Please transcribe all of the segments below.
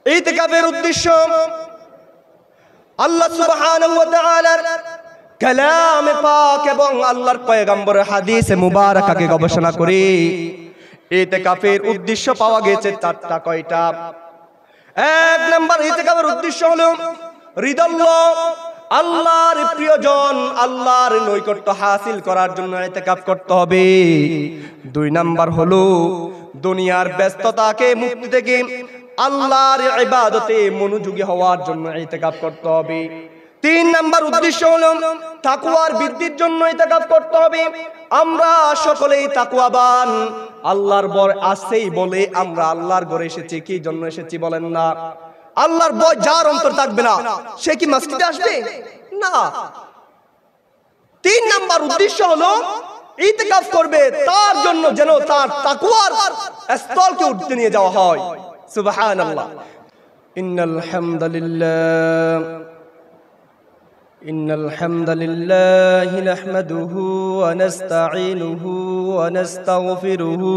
ইতিকাফের উদ্দেশ্য আল্লাহ সুবহানাহু ওয়া তাআলার কালামে পাক এবং আল্লাহর পয়গম্বরের হাদিসে মুবারাকাকে গবেষণা করে ইতিকাফের উদ্দেশ্য পাওয়া গেছে চারটা। কয়টা? এক নাম্বার, ইতিকাফের উদ্দেশ্য হলো রিদাল্লাহ, আল্লাহর প্রিয়জন, আল্লাহর নৈকট্য হাসিল করার জন্য ইতিকাফ করতে হবে। দুই নাম্বার হলো দুনিয়ার ব্যস্ততাকে মুক্তি থেকে আল্লাহর ইবাদতে মনোযোগী হওয়ার জন্য ইতিকাফ করতে হবে। তিন নাম্বার উদ্দেশ্য হলো তাকওয়ার বৃদ্ধির জন্য ইতিকাফ করতে হবে। আমরা সকলেই তাকওয়াবান, আল্লাহর ভয় আছেই বলে আমরা আল্লাহর ঘরে এসেছি। কি জন্য এসেছি বলেন না? আল্লাহর ভয় যার অন্তর থাকবে না সে কি মসজিদে আসবে? না। তিন নাম্বার উদ্দেশ্য হলো ইতিকাফ করবে তার জন্য যেন তার তাকওয়ার স্তরকে উঠতে নিয়ে যাওয়া হয়। সুবহানাল্লাহ। ইন্নাল হামদালিল্লাহি নাহমাদুহু ওয়া নাস্তাঈনুহু ওয়া নাস্তাগফিরুহু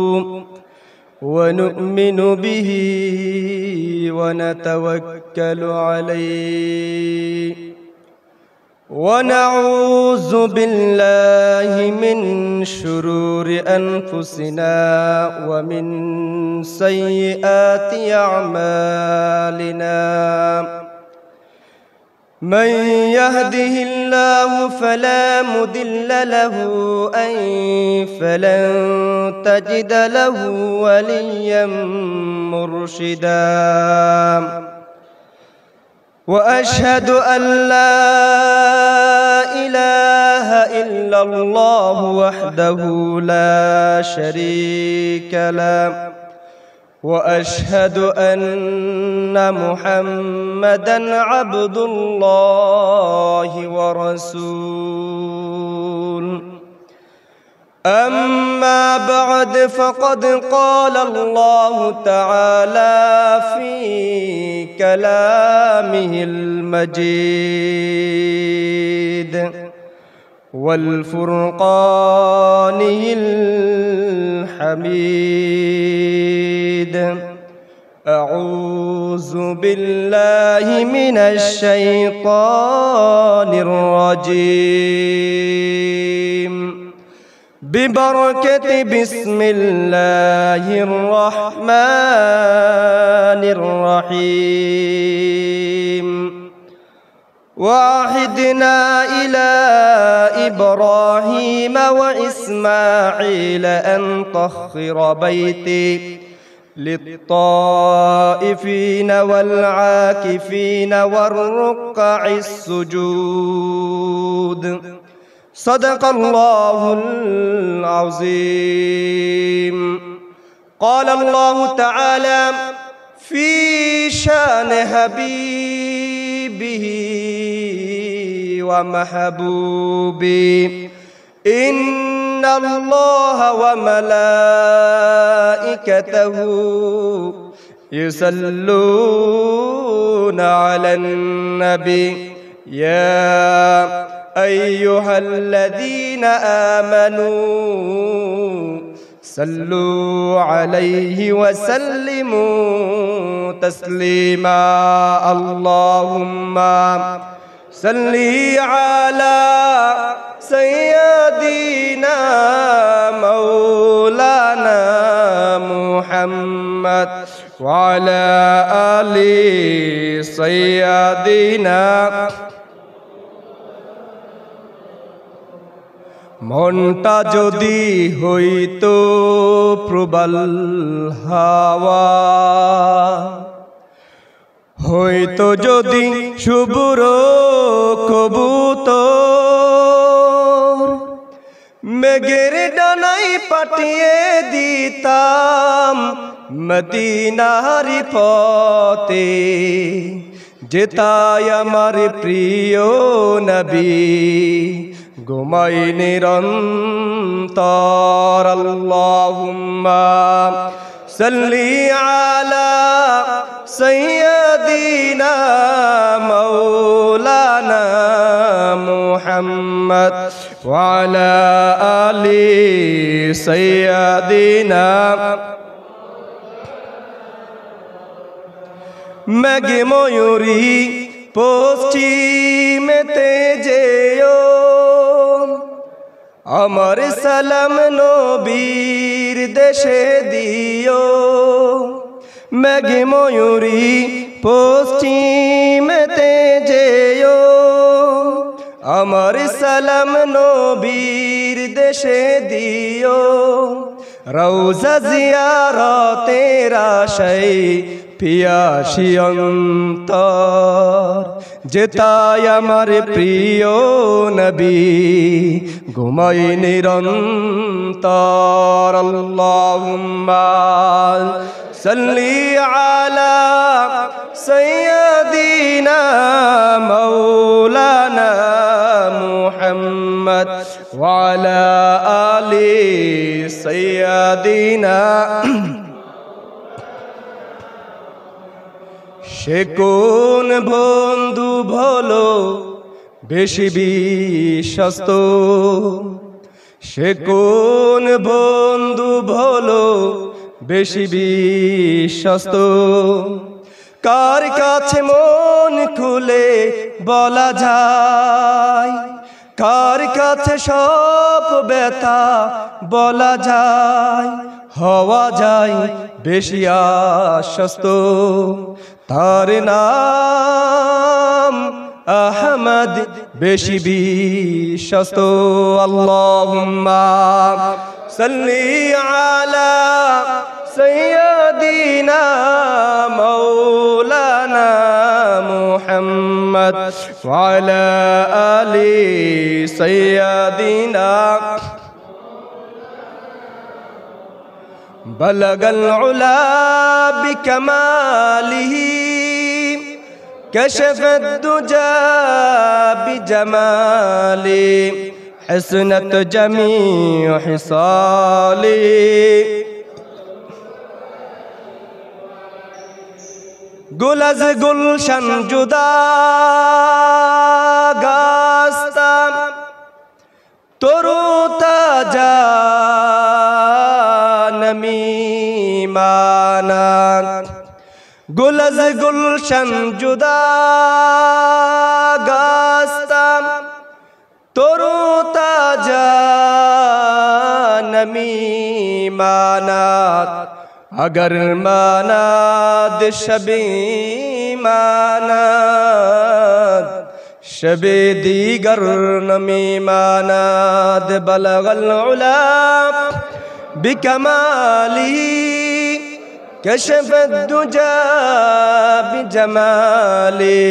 ওয়া নু'মিনু বিহি ওয়া নাতাওয়াক্কালু আলাইহি ওয়া নাউযু বিল্লাহি মিন শুরুরি আনফুসিনা ওয়া মিন সাইয়্যাতি আ'মালিনা। من يهده الله فلا مضل له فلن تجد له وليا مرشدا وأشهد أن لا إله إلا الله وحده لا شريك له وأشهد أن محمدًا عبد الله ورسوله. أما بعد فقد قال الله تعالى في كلامه المجيد والفرقانه الحميد. أعوذ بالله من الشيطان الرجيم ببركة بسم الله الرحمن الرحيم. وعهدنا إلى إبراهيم وإسماعيل أن طهر بيتي للطائفين والعاكفين والركع السجود. صدق الله العظيم. قال الله تعالى في شان حبيبه ومحبوبه إن الله وملائكته يصلون على النبي يا أيها الذين آمنوا صلوا عليه وسلموا تسليما. اللهم صل على سيدنا مولانا محمد وعلى آل سيدنا. মনটা যদি হইতো প্রবল হাওয়া, হইতো যদি শুভ্র কবুতর, মেঘের ডানায় পাঠিয়ে দিতাম মদিনার পথে, যেতায় আমার প্রিয় নবী ঘুমাই নিরন্তর। আল্লাহুম্মা সাল্লি আলা সাইয়্যিদিনা মাওলানা মুহাম্মদ ওয়া আলা আলি সাইয়্যিদিনা। মেঘে ময়ূরী পশ্চিমেতে যেও, আমার সালাম নবীর দেশে দিও। মেঘে ময়ূরী পশ্চিমেতে যেও, আমার সালাম নবীর দেশে দিও। রওজা জিয়ারতের আশায় পিয়াসী অন্তর, যেতাই আমার প্রিয় নবী ঘুমাই নিরন্তর। আল্লাহুম্মা সাল্লি আলা সাইয়্যিদিনা মাওলানা মুহাম্মদ ওয়া আলা আলি সাইয়্যিদিনা। সে কোন বন্ধু ভলো বেশি বিশ্বস্ত, সে কোন বন্ধু ভলো বেশি বিশ্বস্ত, কার কাছে মন খুলে বলা যায়, কার কাছে সব ব্যথা বলা যায়, হওয়া যায় বেশি আশ্বস্ত। তার নাম আহমদ বেশি বিশ্বস্ত। আল্লাহুম্মা সাল্লি আলা সাইয়্যিদিনা মাওলানা মুহাম্মদ ওয়া আলা আলি সাইয়্যিদিনা। বলগল উলা বিকমালিহি কশফত দুজা বিজমালি হসনত জমিউ হিসালি। গুল আজ গুলশন জুদা গাস্তা, তরু তাজা নমিমানা। গুল আজ গুলশন জুদা গাস্তা, তরু তাজা নমিমানা। अगर मानाद शबे मानाद शबे दीगर नमी मानाद। बलगल उला बिकमाली कशफत दुजा बिजमाली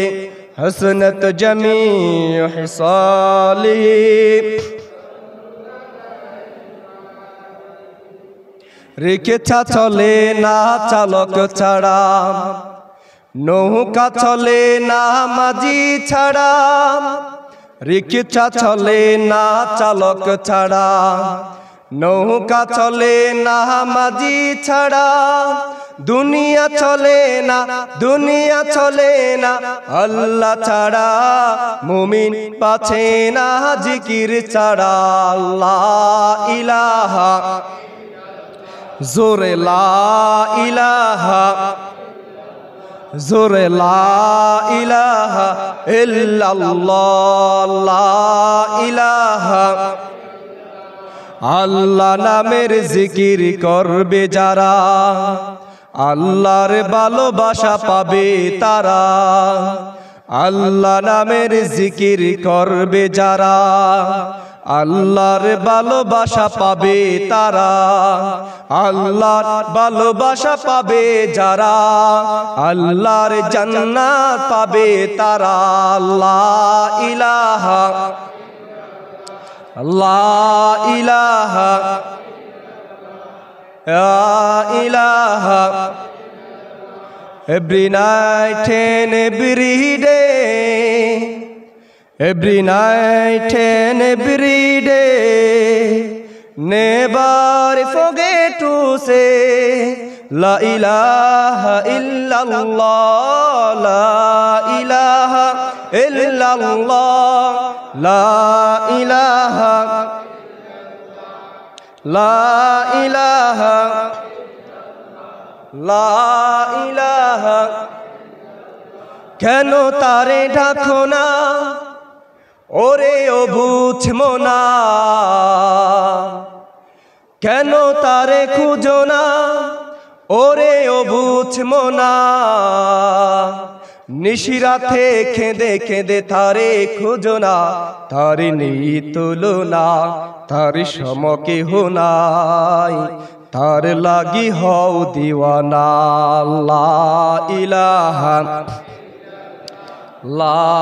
हसनत जमीउ हिसाली। রিক্সা চলে না চালক ছাড়া, নৌকা চলে না মাঝি ছাড়া। রিক্সা চলে না চালক ছাড়া, নৌকা চলে না মাঝি ছাড়া। দুনিয়া চলে না, দুনিয়া চলে না আল্লাহ ছাড়া। মুমিন পাছে না জিকির ছাড়া। আল্লাহ ইলাহা জোরে লা ইলাহা, জোরে লা ইলাহা ইল্লাল্লাহ। লা ইলাহা। আল্লাহ নামের জিকির করবে যারা, আল্লাহর ভালোবাসা পাবে তারা। আল্লাহ নামের জিকির করবে যারা, আল্লাহর ভালোবাসা পাবে তারা। আল্লাহর ভালোবাসা পাবে যারা, আল্লাহর জান্নাত পাবে তারা। আল্লাহ ইলাহা, আল্লাহ ইলাহা, লা ইলাহা। Every night and every day, every night and every day, never forget to say La ilaha illallah, La ilaha illallah, La ilaha, La ilaha, La ilaha কেন তারে ডাকো না, ওরে অবুঝ মনা, কেন তারে খুঁজো না, ওরে অবুঝ মনা, নিশিরাতে কেঁদে কেঁদে তারে খুঁজো না, তারে নেই তুলনা, তার সমকে হোনাই, তার লাগি হও দিওয়ানা। লা ইলাহা লা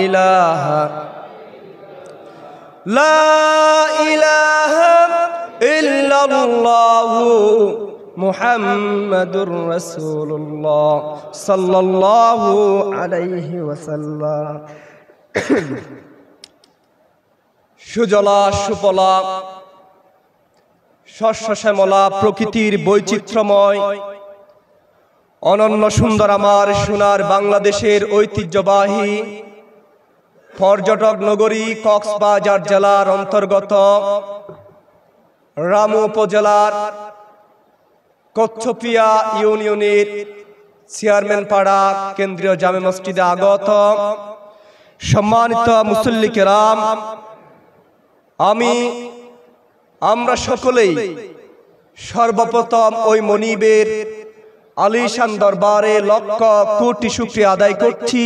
ইলাহা লা ইলাহা ইল্লাল্লাহু মুহাম্মাদুর রাসূলুল্লাহ সাল্লাল্লাহু আলাইহি ওয়াসাল্লাম। সুজলা সুফলা শস্য শ্যামলা প্রকৃতির বৈচিত্র্যময় অনন্য সুন্দর আমার সোনার বাংলাদেশের ঐতিহ্যবাহী পর্যটক নগরী কক্সবাজার জেলার অন্তর্গত রামু উপজেলার কচ্ছপিয়া ইউনিয়নের চেয়ারম্যান পাড়া কেন্দ্রীয় জামে মসজিদে আগত সম্মানিত মুসল্লি কেরাম, আমরা সকলেই সর্বপ্রথম ওই মনিবের আলিশান দরবারে লক্ষ কোটি শুকরিয়া আদায় করছি,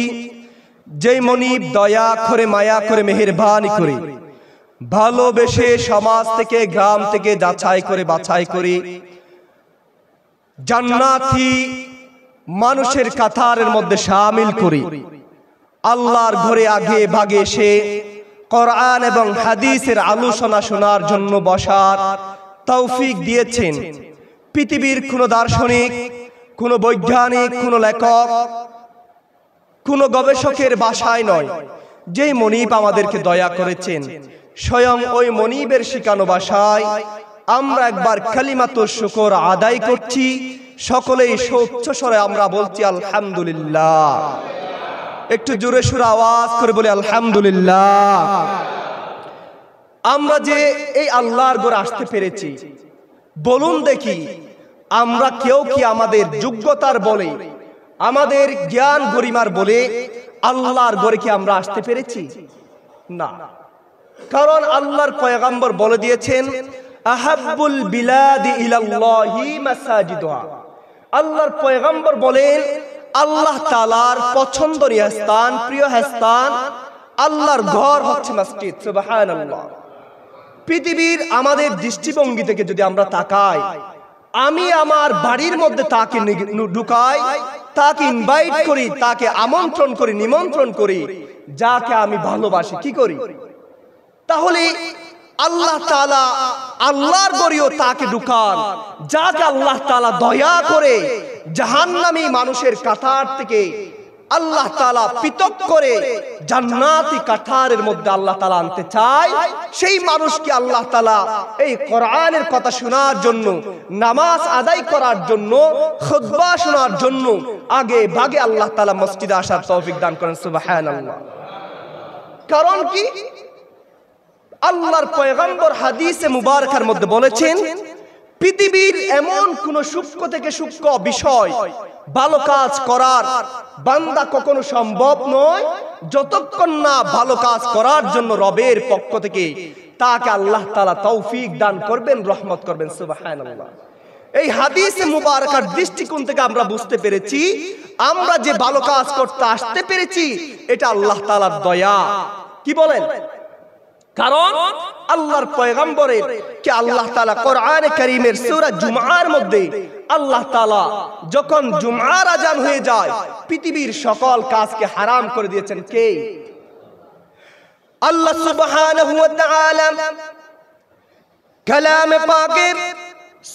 যেই মনিব দয়া করে মায়া করে মেহেরবানি করে ভালোবেসে সমাজ থেকে গ্রাম থেকে যাচাই করে বাছাই করে জান্নাতি মানুষের কাতারের মধ্যে শামিল করে আল্লাহর ঘরে আগে ভাগে এসে কোরআন এবং হাদিসের আলোচনা শোনার জন্য বসার তৌফিক দিয়েছেন। পৃথিবীর কোনো দার্শনিক, কোনো বৈজ্ঞানিক, কোনো লেখক, কোনো গবেষকের ভাষায় নয়, যেই মনিব আমাদেরকে দয়া করেছেন স্বয়ং ওই মনিবের শিখানো ভাষায় আমরা একবার কালিমাতুশ শুকর আদায় করছি। সকলেই উচ্চ স্বরে আমরা বলছি আলহামদুলিল্লাহ। একটু জোরে সুরে আওয়াজ করে বলি আলহামদুলিল্লাহ। আমরা যে এই আল্লাহর ঘরে আসতে পেরেছি, বলুন দেখি আমরা কেউ কি আমাদের যোগ্যতার বলে, আমাদের জ্ঞান গরিমার বলে আল্লাহর ঘরে কি আমরা আসতে পেরেছি? না। কারণ আল্লাহর পয়গম্বর বলে দিয়েছেন আহাব্বুল বিলাদি ইলাল্লাহি মাসাজিদুহা। আল্লাহর পয়গম্বর বলেন আল্লাহ তাআলার পছন্দনীয় স্থান, প্রিয় স্থান, আল্লাহর ঘর হচ্ছে মসজিদ। সুবহানাল্লাহ। পৃথিবীর আমাদের দৃষ্টিভঙ্গি থেকে যদি আমরা তাকাই, আমি আমার বাড়ির মধ্যে তাকে ঢুকাই, তাকে ইনভাইট করি, তাকে আমন্ত্রণ করি, নিমন্ত্রণ করি, যাকে আমি ভালোবাসি, কি করি? তাহলে আল্লাহ তাআলা আল্লাহর ঘরেও তাকে ঢুকান, যাকে আল্লাহ তাআলা দয়া করে জাহান্নামী মানুষের কাতার থেকে আল্লাহ তাআলা পৃথক করে জান্নাতি কাতারের মধ্যে আল্লাহ তাআলা আনতে চায়। সেই মানুষকে আল্লাহ তাআলা এই কোরআনের কথা শোনার জন্য, নামাজ আদায় করার জন্য, খুতবা শোনার জন্য আগে ভাগে আল্লাহ তাআলা মসজিদে আসার তৌফিক দান করেন। সুবহানাল্লাহ। কারণ কি? আল্লাহর পয়গম্বর হাদিসে মুবারকার মধ্যে বলেছেন পৃথিবীর এমন কোন সূক্ষ্ম থেকে সূক্ষ্ম বিষয় ভালো কাজ করার বান্দা কখনো সম্ভব নয় যতক্ষণ না ভালো কাজ করার জন্য রবের পক্ষ থেকে তাকে আল্লাহ তাআলা তৌফিক দান করবেন, রহমত করবেন। সুবহানাল্লাহ। এই হাদিসে মুবারকার দৃষ্টিকোণ থেকে আমরা বুঝতে পেরেছি আমরা যে ভালো কাজ করতে আসতে পেরেছি এটা আল্লাহ তাআলার দয়া। কি বলেন? কারণ আল্লাহর পয়গম্বরের কে আল্লাহ তাআলা কোরআনে কারীমের সূরা জুমআর মধ্যে আল্লাহ তাআলা যখন জুমআর আযান হয়ে যায় পৃথিবীর সকল কাজকে হারাম করে দিয়েছেন। কে? আল্লাহ সুবহানাহু ওয়া তাআলা কালামে পাকে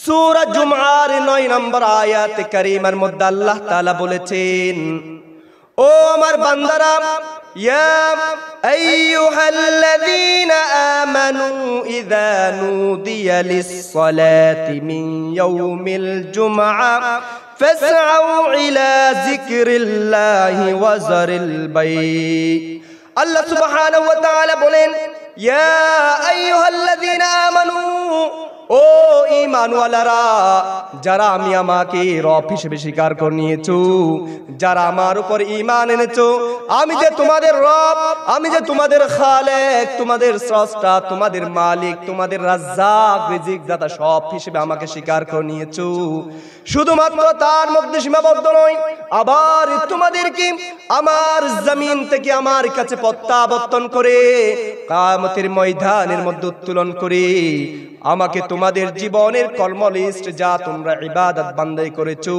সূরা জুমআর 9 নম্বর আয়াতে কারীমার মধ্যে আল্লাহ তাআলা বলেছেন, ও আমার বান্দারা, ইয়া আইয়ুহাল্লাযীনা আমানু ইযা নুদিয়া লিস-সালাতি মিন ইয়াউমিল জুমআ ফাসআউ ইলা যিকরিল্লাহি ওয়া যারিল বাই'। আল্লাহ সুবহানাহু ওয়া তাআলা বলেন, ইয়া আইয়ুহাল্লাযীনা আমানু, ও ঈমানওয়ালারা, যারা আমি আমাকে রব হিসেবে স্বীকার করে নিয়েছো, যারা আমার উপর ঈমান এনেছো, আমি যে তোমাদের রব, আমি যে তোমাদের খালেক, তোমাদের স্রষ্টা, তোমাদের মালিক, তোমাদের রাজ্জাক, রিজিক দাতা সব হিসেবে আমাকে স্বীকার করে নিয়েছো, শুধুমাত্র তার মধ্যে সীমাবদ্ধ নয়, আবার তোমাদেরকে আমার জমিন থেকে আমার কাছে প্রত্যাবর্তন করে কিয়ামতের ময়দানের মধ্যে উত্তোলন করে আমাকে তোমাদের জীবনের কর্মলিস্ট যা তোমরা ইবাদত বান্দাই করেছো,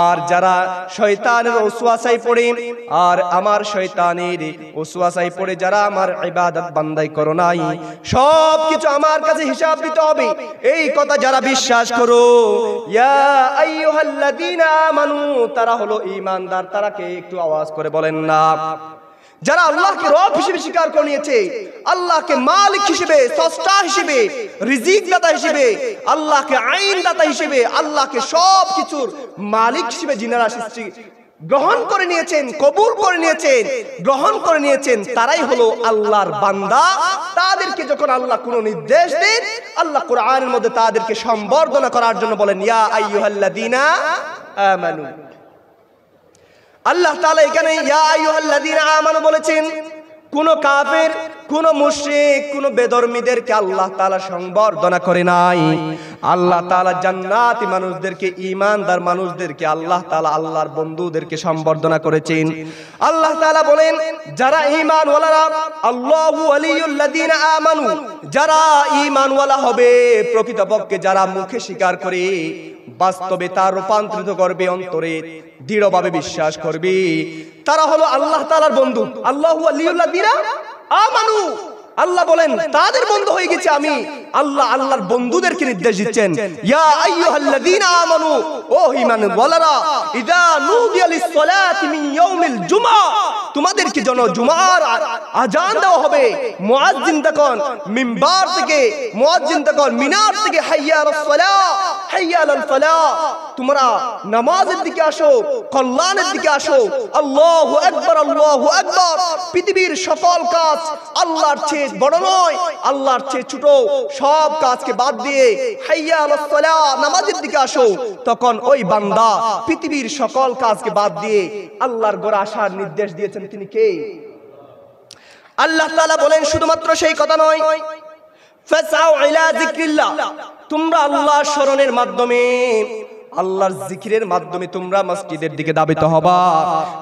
আর যারা শয়তানের ওয়াসওয়াসায় পড়ে, আর আমার শয়তানের ওয়াসওয়াসায় পড়ে যারা আমার ইবাদত বান্দাই করো নাই, সব কিছু আমার কাছে হিসাব দিতে হবে। এই কথা যারা বিশ্বাস করো, ইয়া আইয়ুহাল্লাযীনা আমানু, তারা হলো ঈমানদার। তারা কে একটু আওয়াজ করে বলেন না? যারা আল্লাহকে রব হিসেবে স্বীকার করে নিয়েছে, আল্লাহকে মালিক হিসেবে, স্রষ্টা হিসেবে, রিজিক দাতা হিসেবে, আল্লাহকে আইন দাতা হিসেবে, আল্লাহকে সব কিছুর মালিক হিসেবে যিনারা সৃষ্টি গ্রহণ করে নিয়েছেন, কবুল করে নিয়েছেন, গ্রহণ করে নিয়েছেন, তারাই হলো আল্লাহর বান্দা। তাদেরকে যখন আল্লাহ কোনো নির্দেশ দেন, আল্লাহ কোরআনের মধ্যে তাদেরকে সম্বর্ধনা করার জন্য বলেন ইয়া আইয়ুহাল্লাযীনা আমানু। আল্লাহ তাআলা এখানে ইয়া আইয়ুহাল্লাযীনা আমানু বলেছেন। কোন কাফের, কোন মুশরিক, কোন বেধর্মীদেরকে আল্লাহ তাআলা সংবর্ধনা করে নাই। আল্লাহ তাআলা জান্নাতি মানুষদেরকে, ঈমানদার মানুষদেরকে আল্লাহ তাআলা আল্লাহর বন্ধুদেরকে সম্বর্ধনা করেছেন। আল্লাহ তাআলা বলেন যারা ঈমানওয়ালারা, আল্লাহু ওয়ালিয়ুল্লাযীনা আমানু, যারা ঈমানওয়ালা হবে, প্রকৃতপক্ষে যারা মুখে স্বীকার করে বাস্তবে তা রূপান্তরিত করবে, অন্তরে দৃঢ়ভাবে বিশ্বাস করবে, তারা হলো আল্লাহ তাআলার বন্ধু। আল্লাহু ওয়ালিয়ুল্লাযীনা আমানু, আল্লাহ বলেন তাদের বন্ধু হয়ে গেছে আমি। আল্লাহ আল্লাহর বন্ধুদেরকে নির্দেশ দিচ্ছেন ইয়া আইয়ুহাল্লাযীনা আমানু, ও ঈমানওয়ালারা, ইযা নুদিয়া লিস-সালাতি মিন ইয়াউমিল জুমআ, তোমাদেরকে যেন জুমার আযান দেওয়া হবে, মুয়াজ্জিন তখন মিম্বার থেকে, মুয়াজ্জিন তখন মিনার থেকে হাইয়া আলাস সালাহ, হাইয়া আলাল ফালাহ, তোমরা নামাজের দিকে আসো, কল্যাণের দিকে আসো। আল্লাহু আকবার, আল্লাহু আকবার। পৃথিবীর সকল কাজ আল্লাহর চেয়ে বড় নয়, আল্লাহর চেয়ে ছোট, সব কাজকে বাদ দিয়ে হাইয়া আলাস সালাহ, নামাজের দিকে আসো। তখন ওই বান্দা পৃথিবীর সকল কাজকে বাদ দিয়ে আল্লাহর ঘরে আসার নির্দেশ দিয়েছেন। তিনি কে? আল্লাহ তাআলা বলেন শুধুমাত্র সেই কথা নয়, ফাসআউ ইলা যিকরিল্লাহ, তোমরা আল্লাহর স্মরণের মাধ্যমে, আল্লাহর জিকিরের মাধ্যমে তোমরা মসজিদের দিকে ধাবিত হবা।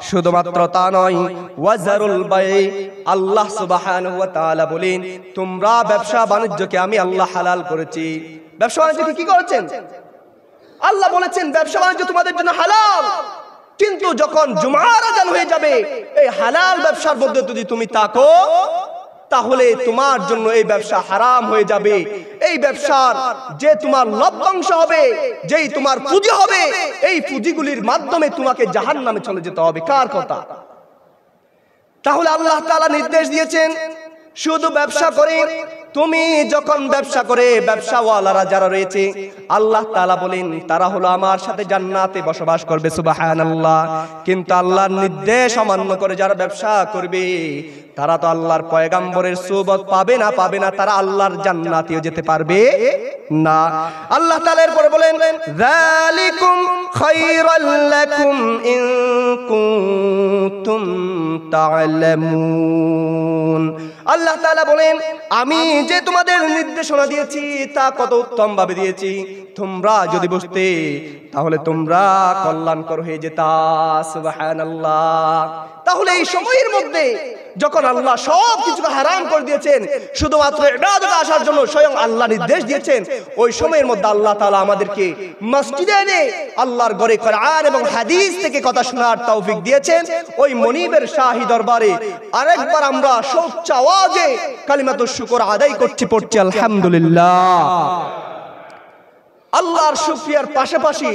শুধুমাত্র তা নয়, ওয়াজারুল বাই, আল্লাহ সুবহানাহু ওয়া তাআলা বলেন তোমরা ব্যবসা বাণিজ্যকে আমি আল্লাহ হালাল করেছি। ব্যবসা বাণিজ্যকে কি করেছেন? আল্লাহ বলেছেন ব্যবসা বাণিজ্য তোমাদের জন্য হালাল। কিন্তু যখন জুমার আযান হয়ে যাবে, এই হালাল ব্যবসার মধ্যে যদি তুমি থাকো, তাহলে তোমার জন্য এই ব্যবসা হারাম হয়ে যাবে। এই ব্যবসার যে তোমার লভ্যাংশ হবে, যেই তোমার পুঁজি হবে, এই পুঁজিগুলির মাধ্যমে তোমাকে জাহান্নামে চলে যেতে হবে। কার কথা? তাহলে আল্লাহ তাআলা নির্দেশ দিয়েছেন শুধু ব্যবসা করে, তুমি যখন ব্যবসা করে, ব্যবসাওয়ালারা যারা রয়েছে, আল্লাহ তাআলা বলেন তারা হলো আমার সাথে জান্নাতে বসবাস করবে। সুবহানাল্লাহ। কিন্তু আল্লাহর নির্দেশ অমান্য করে যারা ব্যবসা করবে, তারা তো আল্লাহর পয়গম্বরের সুবত পাবে না, পাবে না, তারা আল্লাহর জান্নাতেও যেতে পারবে না। আল্লাহ তাআলা এরপরে বলেন যালিকুম খায়রাল লাকুম ইন কুনতুম তা'লামুন। আল্লাহ তাআলা বলেন আমি যে তোমাদের নির্দেশনা দিয়েছি তা কত উত্তম ভাবে দিয়েছি, তোমরা যদি বুঝতে তাহলে তোমরা কল্যাণকর হয়ে যেতা। সুবহানাল্লাহ। তাহলে এই সময়ের মধ্যে যখন আল্লাহ সব কিছুকে হারাম করে দিয়েছেন, শুধুমাত্র ইবাদতে আসার জন্য স্বয়ং আল্লাহ নির্দেশ দিয়েছেন, ওই সময়ের মধ্যে আল্লাহ তাআলা আমাদেরকে মসজিদে এনে আল্লাহর ঘরে কোরআন এবং হাদিস থেকে কথা শোনার তৌফিক দিয়েছেন। ওই মনিবের শাহী দরবারে আরেকবার আমরা সচ্চ আওয়াজে কালিমাতুশ শুকর আদায় করছি, পড়ছি আলহামদুলিল্লাহ। আল্লাহর শুকরিয়ার পাশাপাশি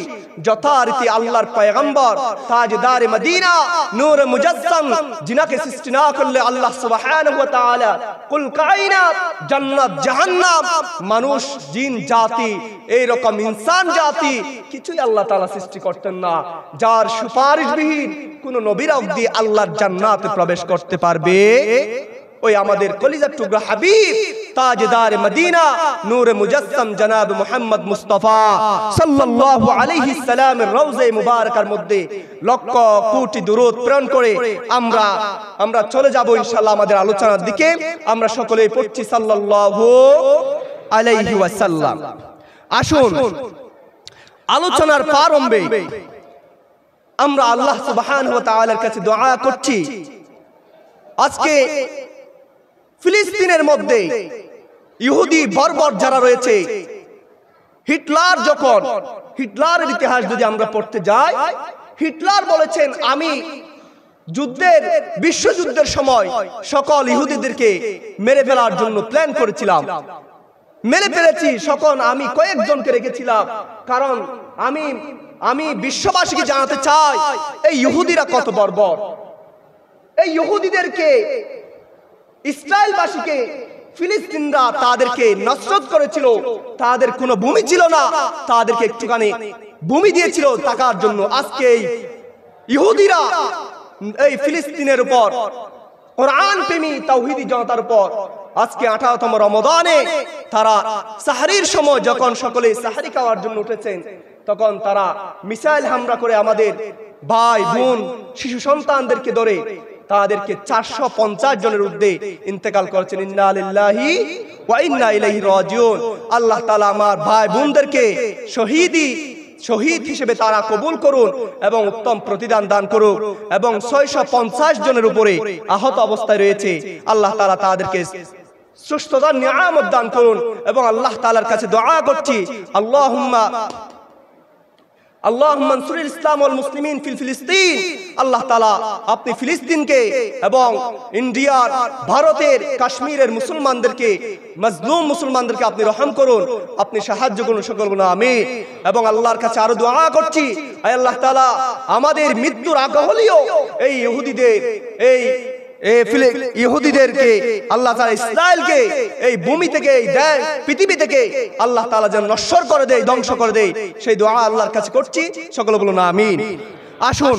যথারীতি আল্লাহর পয়গম্বর তাজদারে মদিনা নূর মুজাসসাম, যিনাকে সৃষ্টি না করলে আল্লাহ সুবহানাহু ওয়া তাআলা কুল কায়নাত, জান্নাত জাহান্নাম, মানুষ জিন জাতি, এই রকম ইনসান জাতি কিছুই আল্লাহ তাআলা সৃষ্টি করতেন না, যার সুপারিশবিহীন কোন নবীরা অবধি আল্লাহর জান্নাতে প্রবেশ করতে পারবে। ওই আমাদের কলিজার টুকরা হাবিব তাজদার মদিনা নূরে মুজাসসাম জনাব মুহাম্মদ মুস্তাফা সাল্লাল্লাহু আলাইহি সাল্লামের রওজায়ে মুবারাকার মধ্যে লক্ষ কোটি দুরূদ প্রেরণ করে আমরা চলে যাব ইনশাআল্লাহ আমাদের আলোচনার দিকে। আমরা সকলেই পড়ছি সাল্লাল্লাহু আলাইহি ওয়াসাল্লাম। আসুন আলোচনার প্রারম্ভে আমরা আল্লাহ সুবহানাহু ওয়া তাআলার কাছে দোয়া করছি, আজকে ফিলিস্তিনের মধ্যে ইহুদি বর্বর যারা রয়েছে, হিটলারের ইতিহাস যদি আমরা পড়তে যাই, হিটলার বলেছেন আমি বিশ্বযুদ্ধের সময় সকল ইহুদিদেরকে মেরে ফেলার জন্য প্ল্যান করেছিলাম, মেরে ফেলেছি, সকল আমি কয়েকজনকে রেখেছিলাম, কারণ আমি বিশ্ববাসীকে জানাতে চাই এই ইহুদিরা কত বর্বর। এই ইহুদিদেরকে ইসরায়েলবাসীকে ফিলিস্তিনরা তাদেরকে নসরত করেছিল, তাদের কোনো ভূমি ছিল না, তাদেরকে একটুখানি ভূমি দিয়েছিল থাকার জন্য। আজকে এই ইহুদিরা এই ফিলিস্তিনের উপর, কোরআন প্রেমী তাওহীদি জনতার উপর আজকে 18তম রমজানে তারা সাহরির সময় যখন সকলে সাহরি খাওয়ার জন্য উঠেছেন, তখন তারা মিসাইল হামলা করে আমাদের ভাই বোন শিশু সন্তানদেরকে ধরে তাদেরকে 450 জনের ঊর্ধ্বে ইন্তেকাল করেছেন। ইন্না লিল্লাহি ওয়া ইন্না ইলাইহি রাজিউন। আল্লাহ তাআলা আমার ভাই বোনদেরকে শহীদ হিসেবে তারা কবুল করুন এবং উত্তম প্রতিদান দান করুন। এবং 650 জনের উপরে আহত অবস্থায় রয়েছে, আল্লাহ তাআলা তাদেরকে সুস্থতার নিয়ামত দান করুন। এবং আল্লাহ তাআলার কাছে দোয়া করছি, আল্লাহুম্মা আনসুরিল ইসলাম ওয়াল মুসলিমিন ফিল ফিলিস্তিন। আল্লাহ তাআলা আপনি ফিলিস্তিনকে এবং ইন্ডিয়ার, ভারতের, কাশ্মীরের মুসলমানদেরকে, মাজলুম মুসলমানদেরকে আপনি রহম করুন, আপনি সাহায্য করুন, সকল গুনাহ আমিন। এবং আল্লাহর কাছে আরো দোয়া করছি, আয় আল্লাহ তাআলা আমাদের মৃত্যুর আগে হলেও এই ইহুদিদেরকে আল্লাহ তাআলা ইসরায়েলকে এই ভূমি থেকে, এই পৃথিবী থেকে আল্লাহ তাআলা যেন নশ্বর করে দেয়, ধ্বংস করে দেয়, সেই দোয়া আল্লাহর কাছে করছি, সকলে বলুন আমিন। আসুন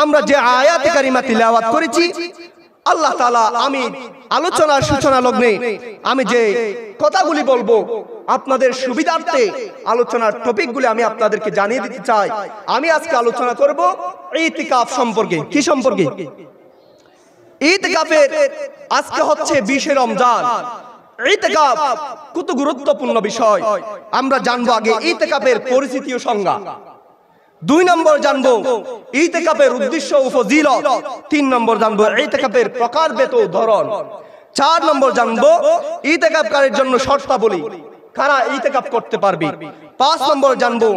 আমরা যে আয়াতে কারিমা তিলাওয়াত করেছি, আল্লাহ তাআলা, আমি আলোচনার সূচনা লগ্নে আমি যে কথাগুলি বলবো আপনাদের সুবিধার্থে আলোচনার টপিকগুলি আমি আপনাদেরকে জানিয়ে দিতে চাই। আমি আজকে আলোচনা করব ইতিকাফ সম্পর্কে। কি সম্পর্কে? ইতিকাফের আজকে হচ্ছে 20 রমজান। ইতিকাফ কত গুরুত্বপূর্ণ বিষয় আমরা জানবো। আগে ইতিকাফের পরিচিতি ও সংজ্ঞা, 2 নম্বর জানবো ইতিকাফের উদ্দেশ্য ও ফজিলত, 3 নম্বর জানবো ইতিকাফের প্রকারভেদ ও ধরন, 4 নম্বর জানবো ইতিকাফকারীর জন্য শর্তাবলী, কারা ইতিকাফ করতে পারবে, 5 নম্বর জানবো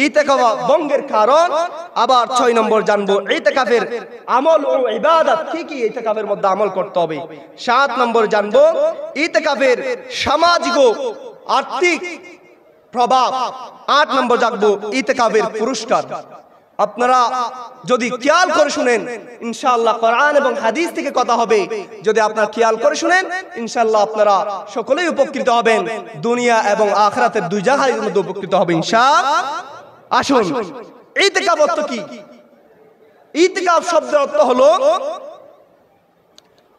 ইতিকাফ ভঙ্গের কারণ, আবার 6 নম্বর জানবো ইতিকাফের আমল ও ইবাদত, কি কি ইতিকাফের মধ্যে আমল করতে হবে, 7 নম্বর জানবো ইতিকাফের সামাজিক ও আর্থিক প্রভাব, 8 নম্বর জানবো ইতিকাফের পুরস্কার। আপনারা যদি খেয়াল করে শুনেন, ইনশাআল্লাহ কোরআন এবং হাদিস থেকে কথা হবে। যদি আপনারা খেয়াল করে শুনেন, ইনশাআল্লাহ আপনারা সকলেই উপকৃত হবেন, দুনিয়া এবং আখিরাতের দুই জায়গার মধ্যে উপকৃত হবে ইনশাআল্লাহ। আসুন ইতিকাফ অর্থ কি? ইতিকাফ শব্দের অর্থ হলো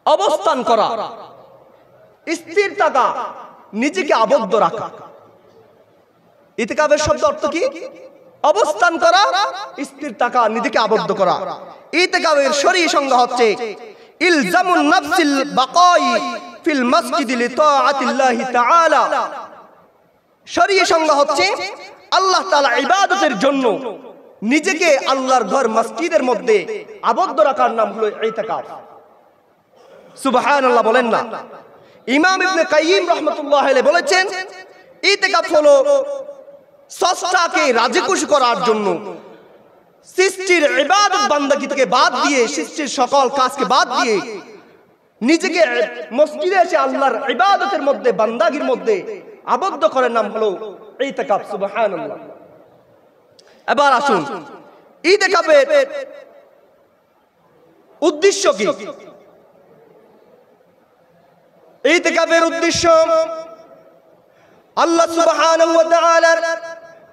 অবস্থান করা, স্থির থাকা, নিজেকে আবদ্ধ রাখা। ইতিকাফের শব্দ অর্থ কি? অবস্থান করা, স্থির থাকা, নিজেকে আবদ্ধ করা। ইতিকাফের শরঈ সংজ্ঞা হচ্ছে ইলজামুন নাফসিল বাকাই ফিল মসজিদি লিতাআতিল্লাহি তাআলা। শরঈ সংজ্ঞা হচ্ছে আল্লাহ তাআলা ইবাদতের জন্য নিজেকে আল্লাহর ঘর মসজিদের মধ্যে আবদ্ধ রাখার নাম হলো ইতিকাফ। সুবহানাল্লাহ বলেন না? ইমাম ইবনে কাইয়িম রাহমাতুল্লাহ আলাইহি বলেছেন ইতিকাফ হলো স্রষ্টাকে রাজি খুশি করার জন্য সৃষ্টির ইবাদত বান্দাগি থেকে বাদ দিয়ে, সৃষ্টির সকল কাজকে বাদ দিয়ে নিজেকে মসজিদে এসে আল্লাহর ইবাদতের মধ্যে, বান্দাগির মধ্যে আবদ্ধ করার নাম হলো ইতিকাফ। সুবহানাল্লাহ। এবার আসুন ইতিকাফের উদ্দেশ্য কি? ইতিকাফের উদ্দেশ্য আল্লাহ সুবহানাহু ওয়া তাআলার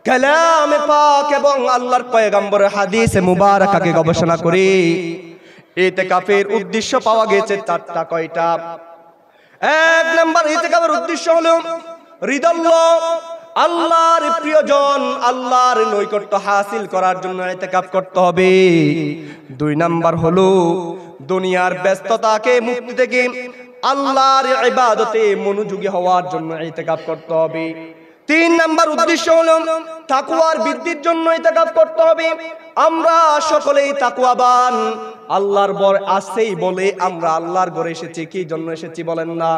কালামে পাক এবং আল্লাহর পয়গম্বরের হাদিসে মুবারাকাকে গবেষণা করে ইতিকাফের উদ্দেশ্য পাওয়া গেছে 4টা। কয়টা? এক নাম্বার ইতিকাফের উদ্দেশ্য হলো রিদাল্লাহ, আল্লাহর প্রিয়জন, আল্লাহর নৈকট্য হাসিল করার জন্য ইতিকাফ করতে হবে। দুই নাম্বার হলো দুনিয়ার ব্যস্ততাকে মুক্তি থেকে আল্লাহর ইবাদতে মনোযোগী হওয়ার জন্য ইতিকাফ করতে হবে। তিন নাম্বার উদ্দেশ্য হলো তাকওয়ার বৃদ্ধির জন্য ইতিকাফ করতে হবে। আমরা সকলেই তাকওয়াবান, আল্লাহর ভয় আসেই বলে আমরা আল্লাহর ঘরে এসেছি। কি জন্য এসেছি বলেন না?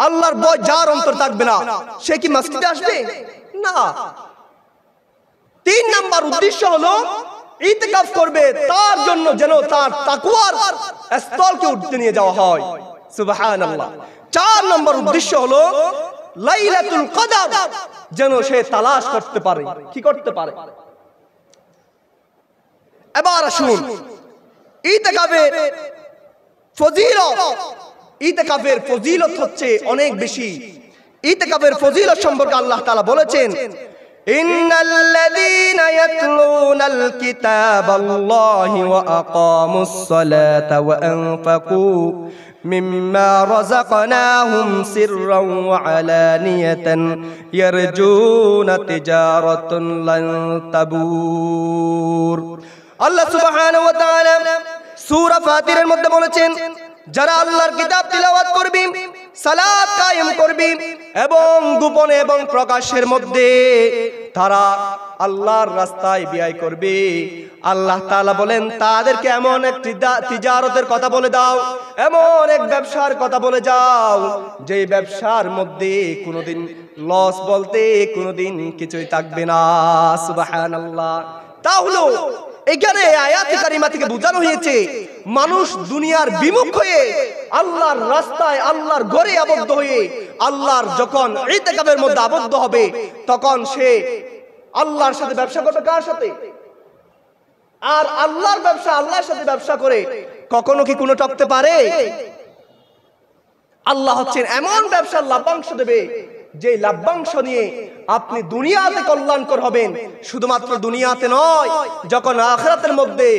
আল্লাহর ভয় যার অন্তর থাকবে না সে কি মসজিদে আসবে? না। তিন নাম্বার উদ্দেশ্য হলো ইতিকাফ করবে তার জন্য যেন তার তাকওয়ার স্তরকে উঠতে নিয়ে যাওয়া হয়। সুবহানাল্লাহ। চার নাম্বার উদ্দেশ্য হলো লাইলাতুল কদর যেন সে তালাশ করতে পারে। কি করতে পারে? এবার আসুন ইতিকাফের ফজিলত। ইতিকাফের ফজিলত হচ্ছে অনেক বেশি। ইতিকাফের ফজিলত সম্পর্কে আল্লাহ তাআলা বলেছেন, ইন্নাল্লাযীনা ইয়াতলুনাল কিতাবাল্লাহি ওয়া আকামুস সালাতা ওয়া আনফাকু মিম্মা রাযাকনাহুম সিররান ওয়া আলানিয়াতান ইয়ারজুনা তিজারাতান লান তাবুর। আল্লাহ সুবহানাহু ওয়া তাআলা সূরা ফাতিরের মধ্যে বলেছেন, যারা আল্লাহর কিতাব তিলাওয়াত করবে, সালাত কায়েম করবে এবং গোপনে এবং প্রকাশের মধ্যে তারা আল্লাহর রাস্তায় ব্যয় করবে, আল্লাহ তাআলা বলেন তাদেরকে এমন এক তিজারতের কথা বলে দাও, এমন এক ব্যবসার কথা বলে যাও যে ব্যবসার মধ্যে কোনোদিন লস বলতে কোনোদিন কিছুই থাকবে না। সুবহানাল্লাহ। তাহলে এখানে আয়াতে কারিমা থেকে বোঝানো হয়েছে মানুষ দুনিয়ার বিমুখ হয়ে আল্লাহর রাস্তায়, আল্লাহর ঘরে আবদ্ধ হয়ে আল্লাহর যখন ইতিকাফের মধ্যে আবদ্ধ হবে তখন সে আল্লাহর সাথে ব্যবসা করবে। কার সাথে? আর আল্লাহর ব্যবসা, আল্লাহর সাথে ব্যবসা করে কখনো কি কোনো টকতে পারে? আল্লাহ হচ্ছেন এমন ব্যবসার লাভ্যাংশ দেবে যে লাভ্যাংশ নিয়ে আপনি দুনিয়াতে কল্যাণকর হবেন। শুধুমাত্র দুনিয়াতে নয়, যখন আখিরাতের মধ্যে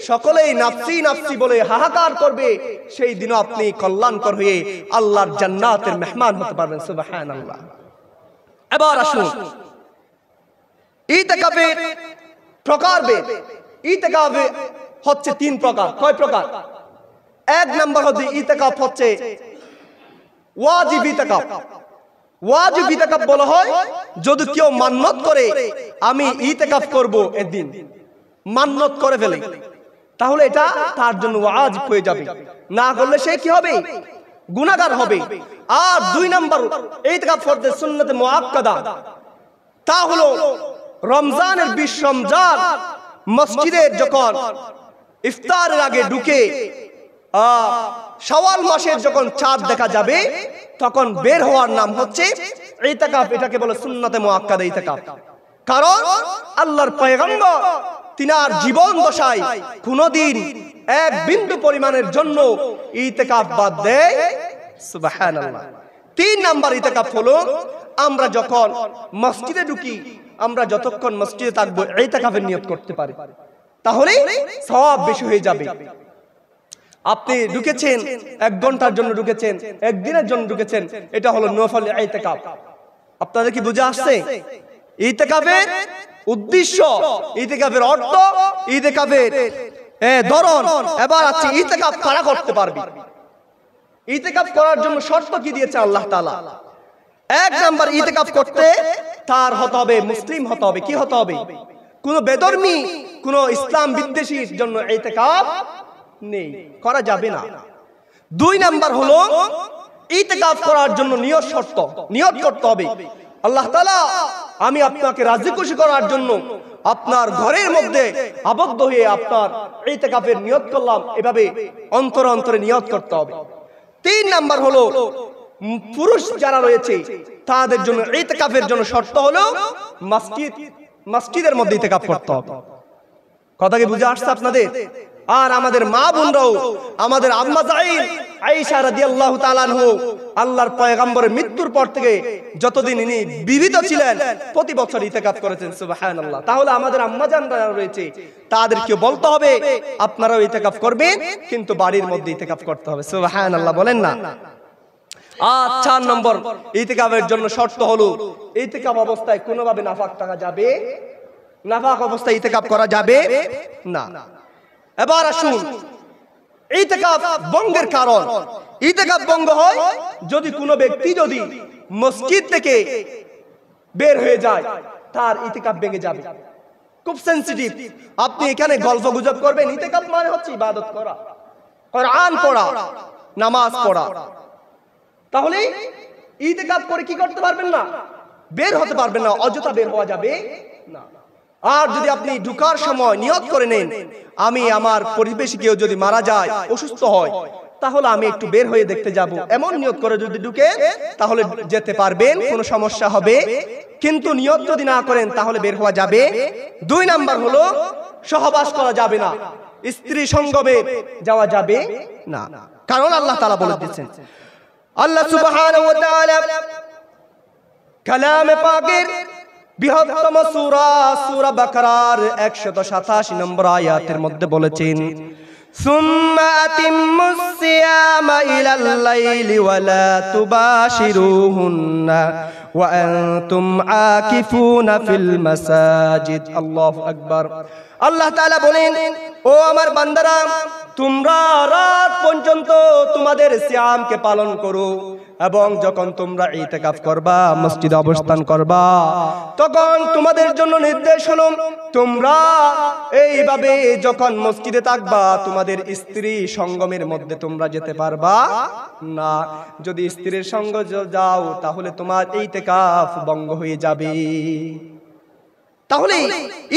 সকলেই নাফসি নাফসি বলে হাহাকার করবে সেই দিনও আপনি কল্যাণকর হয়ে আল্লাহর জান্নাতের মেহমান হতে পারবেন। সুবহানাল্লাহ। এবার আসুন ইতিকাফের প্রকারভেদ। ইতিকাফ হচ্ছে তিন প্রকার। কয় প্রকার? এক নাম্বার হচ্ছে ইতিকাফ হচ্ছে ওয়াজিব ইতিকাফ। ওয়াজিব ইতিকাফ বলা হয় যদি কেউ মান্নত করে আমি ইতিকাফ করব একদিন, মান্নত করে ফেলে, তাহলে এটা তার জন্য ওয়াজিব হয়ে যাবে। না করলে সে কি হবে? গুনাহগার হবে। আর দুই নাম্বার ইতিকাফ করতে সুন্নতে মুআক্কাদা, তা হলো রমজানের 20 রমজান মসজিদে যখন ইফতারের আগে ঢুকে শাওয়াল মাসের যখন চাঁদ দেখা যাবে তখন বের হওয়ার নাম হচ্ছে ইতিকাফ। এটাকে বলে সুন্নতে মুআক্কাদা ইতিকাফ। কারণ আল্লাহর পয়গম্বর তিনার জীবন দশায় কোনদিন এক বিন্দু পরিমাণের জন্য ইতিকাফ বাদ দেয়। সুবহানাল্লাহ। তিন নাম্বার ইতিকাফ হলো আমরা যখন মসজিদে ঢুকি, আমরা যতক্ষণ মসজিদে থাকবো ইতিকাফের নিয়ত করতে পারি, তাহলে সওয়াব বেশি হয়ে যাবে। আপনি ঢুকেছেন 1 ঘন্টার জন্য, ঢুকেছেন একদিনের জন্য, ঢুকেছেন, এটা হলো নফল ইতিকাফ। আপনাদের কি বুঝে আসছে? ইতিকাফের উদ্দেশ্য, ইতিকাফের অর্থ, ইতিকাফের ধরন। এবার আছে ইতিকাফ কারা করতে পারবে। ইতিকাফ করার জন্য শর্ত কি দিয়েছে আল্লাহ তাআলা? এক নাম্বার, ইতিকাফ করতে তার হতে হবে মুসলিম হতে হবে। কি হতে হবে? কোন বেধর্মী, কোন ইসলাম বিদ্বেষীর জন্য ইতিকাফ নেই, করা যাবে না। দুই নাম্বার হলো ইতিকাফ করার জন্য নিয়ত শর্ত, নিয়ত করতে হবে আল্লাহ তাআলা আমি আপনাকে রাজি খুশি করার জন্য আপনার ঘরের মধ্যে আবদ্ধ হয়ে আপনার ইতিকাফের নিয়ত করলাম, এভাবে অন্তরে অন্তরে নিয়ত করতে হবে। তিন নাম্বার হলো পুরুষ যারা রয়েছে তাদের জন্য ইতিকাফের জন্য শর্ত হলো মসজিদের মধ্যে ইতিকাফ করতে হবে। কথা কি বুঝে আসছে আপনাদের? আর আমাদের মা বোনরাও, আমাদের আম্মা জাইন আয়েশা রাদিয়াল্লাহু তাআলা আনহু আল্লাহর পয়গম্বরের মৃত্যুর পর থেকে যতদিন ইনি জীবিত ছিলেন প্রতি বছর ইতিকাফ করেছেন। সুবহানাল্লাহ। তাহলে আমাদের আম্মা জানরা রয়েছে তাদেরকে বলতে হবে আপনারাও ইতিকাফ করবেন, কিন্তু বাড়ির মধ্যে ইতিকাফ করতে হবে। সুবহানাল্লাহ বলেন না? আর 4 নম্বর ইতিকাফের জন্য শর্ত হলো ইতিকাফ অবস্থায় কোনোভাবে নাফাক থাকা যাবে, নাফাক অবস্থায় ইতিকাফ করা যাবে না। এবার আসুন ইতিকাফ ভঙ্গের কারণ। ইতিকাফ ভঙ্গ হয় যদি কোনো ব্যক্তি যদি মসজিদ থেকে বের হয়ে যায়, তার ইতিকাফ ভেঙে যাবে। খুব সেনসিটিভ। আপনি এখানে গল্প গুজব করবেন। ইতিকাফ মানে হচ্ছে ইবাদত করা, কোরআন পড়া, নামাজ পড়া। তাহলে ইতিকাফ করে কি করতে পারবেন না? বের হতে পারবেন না, অযথা বের হওয়া যাবে না। আর যদি আপনি ঢুকার সময় নিয়ত করে নেন, আমি আমার পরিবেশে কেউ যদি মারা যায়, অসুস্থ হয়, তাহলে আমি একটু বের হয়ে দেখতে যাব, এমন নিয়ত করে যদি ঢুকে তাহলে যেতে পারবেন, কোনো সমস্যা হবে। কিন্তু নিয়ত যদি না করেন তাহলে বের হওয়া যাবে। 2 নাম্বার হলো সহবাস করা যাবে না, স্ত্রী সঙ্গমে যাওয়া যাবে না। কারণ আল্লাহ তাআলা বলে দিয়েছেন, আল্লাহ সুবহানাহু ওয়া তাআলা কালামে পাকের বৃহত্তম সূরা সূরা বাকারার 187 নম্বর আয়াতের মধ্যে বলেছেন, সুম্মা আতিম্মুস সিয়ামা ইলাল লাইলি ওয়া লা তুবাশিরুহুন্না ওয়া আনতুম আকিফুনা ফিল মাসাজিদ। আল্লাহু আকবার। আল্লাহ তাআলা বলেন, ও আমার বান্দারা, তোমরা রাত পর্যন্ত তোমাদের সিয়ামকে পালন করো, এবং যখন তোমরা ইতিকাফ করবা, মসজিদে অবস্থান করবা, তখন তোমাদের জন্য নির্দেশ হলো তোমরা এইভাবে যখন মসজিদে থাকবা, তোমাদের স্ত্রী সঙ্গমের মধ্যে তোমরা যেতে পারবা না। যদি স্ত্রীর সঙ্গ যাও তাহলে তোমার ইতিকাফ ভঙ্গ হয়ে যাবে। তাহলে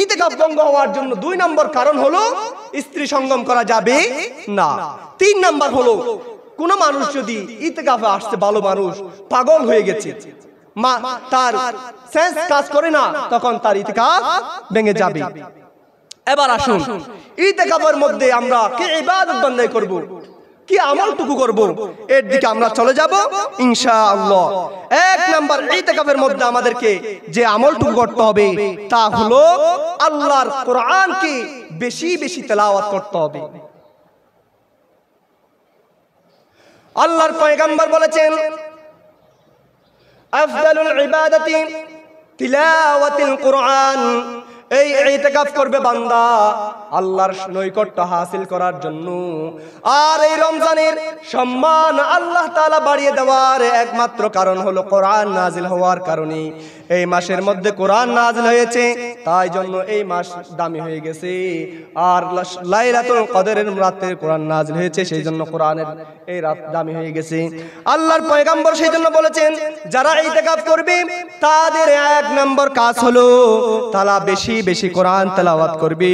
ইতিকাফ ভঙ্গ হওয়ার জন্য 2 নম্বর কারণ হলো স্ত্রী সঙ্গম করা যাবে না। 3 নম্বর হলো কোন মানুষ যদি ইতিকাফে আসছে, ভালো মানুষ পাগল হয়ে গেছে, তার সেন্স কাজ করে না, তখন তার ইতিকাফ ভেঙে যাবে। এবার আসুন ইতিকাফের মধ্যে আমরা কি ইবাদত বন্দেগি করব, কি আমলটুকু করব, এর দিকে আমরা চলে যাব ইনশাআল্লাহ। 1 নাম্বার ইতিকাফের মধ্যে আমাদেরকে যে আমলটুকু করতে হবে তা হলো আল্লাহর কোরআনকে বেশি বেশি তেলাওয়াত করতে হবে। আল্লাহর পয়গম্বর বলেছেন, আফদালুল ইবাদাতি তিলাওয়াতুল কোরআন। এই ইতিকাফ করবে বান্দা আল্লাহর নৈকট্য হাসিল করার জন্য। আর এই রমজানের সম্মান আল্লাহ তাআলা বাড়িয়ে দেওয়ার একমাত্র কারণ হলো কোরআন নাজিল হওয়ার কারণে। এই মাসের মধ্যে কোরআন নাজিল হয়েছে, তাই জন্য এই মাস দামি হয়ে গেছে। আর লাইলাতুল কদরের রাতে কোরআন নাজিল হয়েছে, সেই জন্য কোরআনের এই রাত দামি হয়ে গেছে। আল্লাহর পয়গম্বর সেই জন্য বলেছেন, যারা ইতিকাফ করবে তাদের 1 নম্বর কাজ হলো তারা বেশি বেশি কোরআন তেলাওয়াত করবে।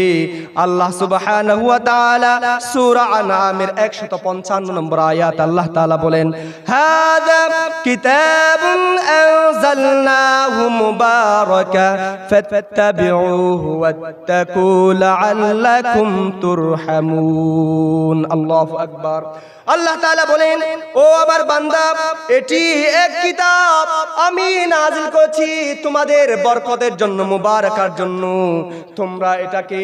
আল্লাহ সুবহানাহু ওয়া তাআলা সূরা আনআমের 155 নম্বর আয়াত আল্লাহ তাআলা বলেন, হাযা কিতাবুন আনজালনাহু মুবারাকা ফাত্তাবিউহু ওয়াত্তাকু লাআল্লাকুম তুরহামুন। আল্লাহু আকবার। আল্লাহ তাআলা বলেন, ও আমার বান্দা, এটি এক কিতাব আমি নাজিল করেছি তোমাদের বরকতের জন্য, মুবারাকার জন্য। তোমরা এটাকে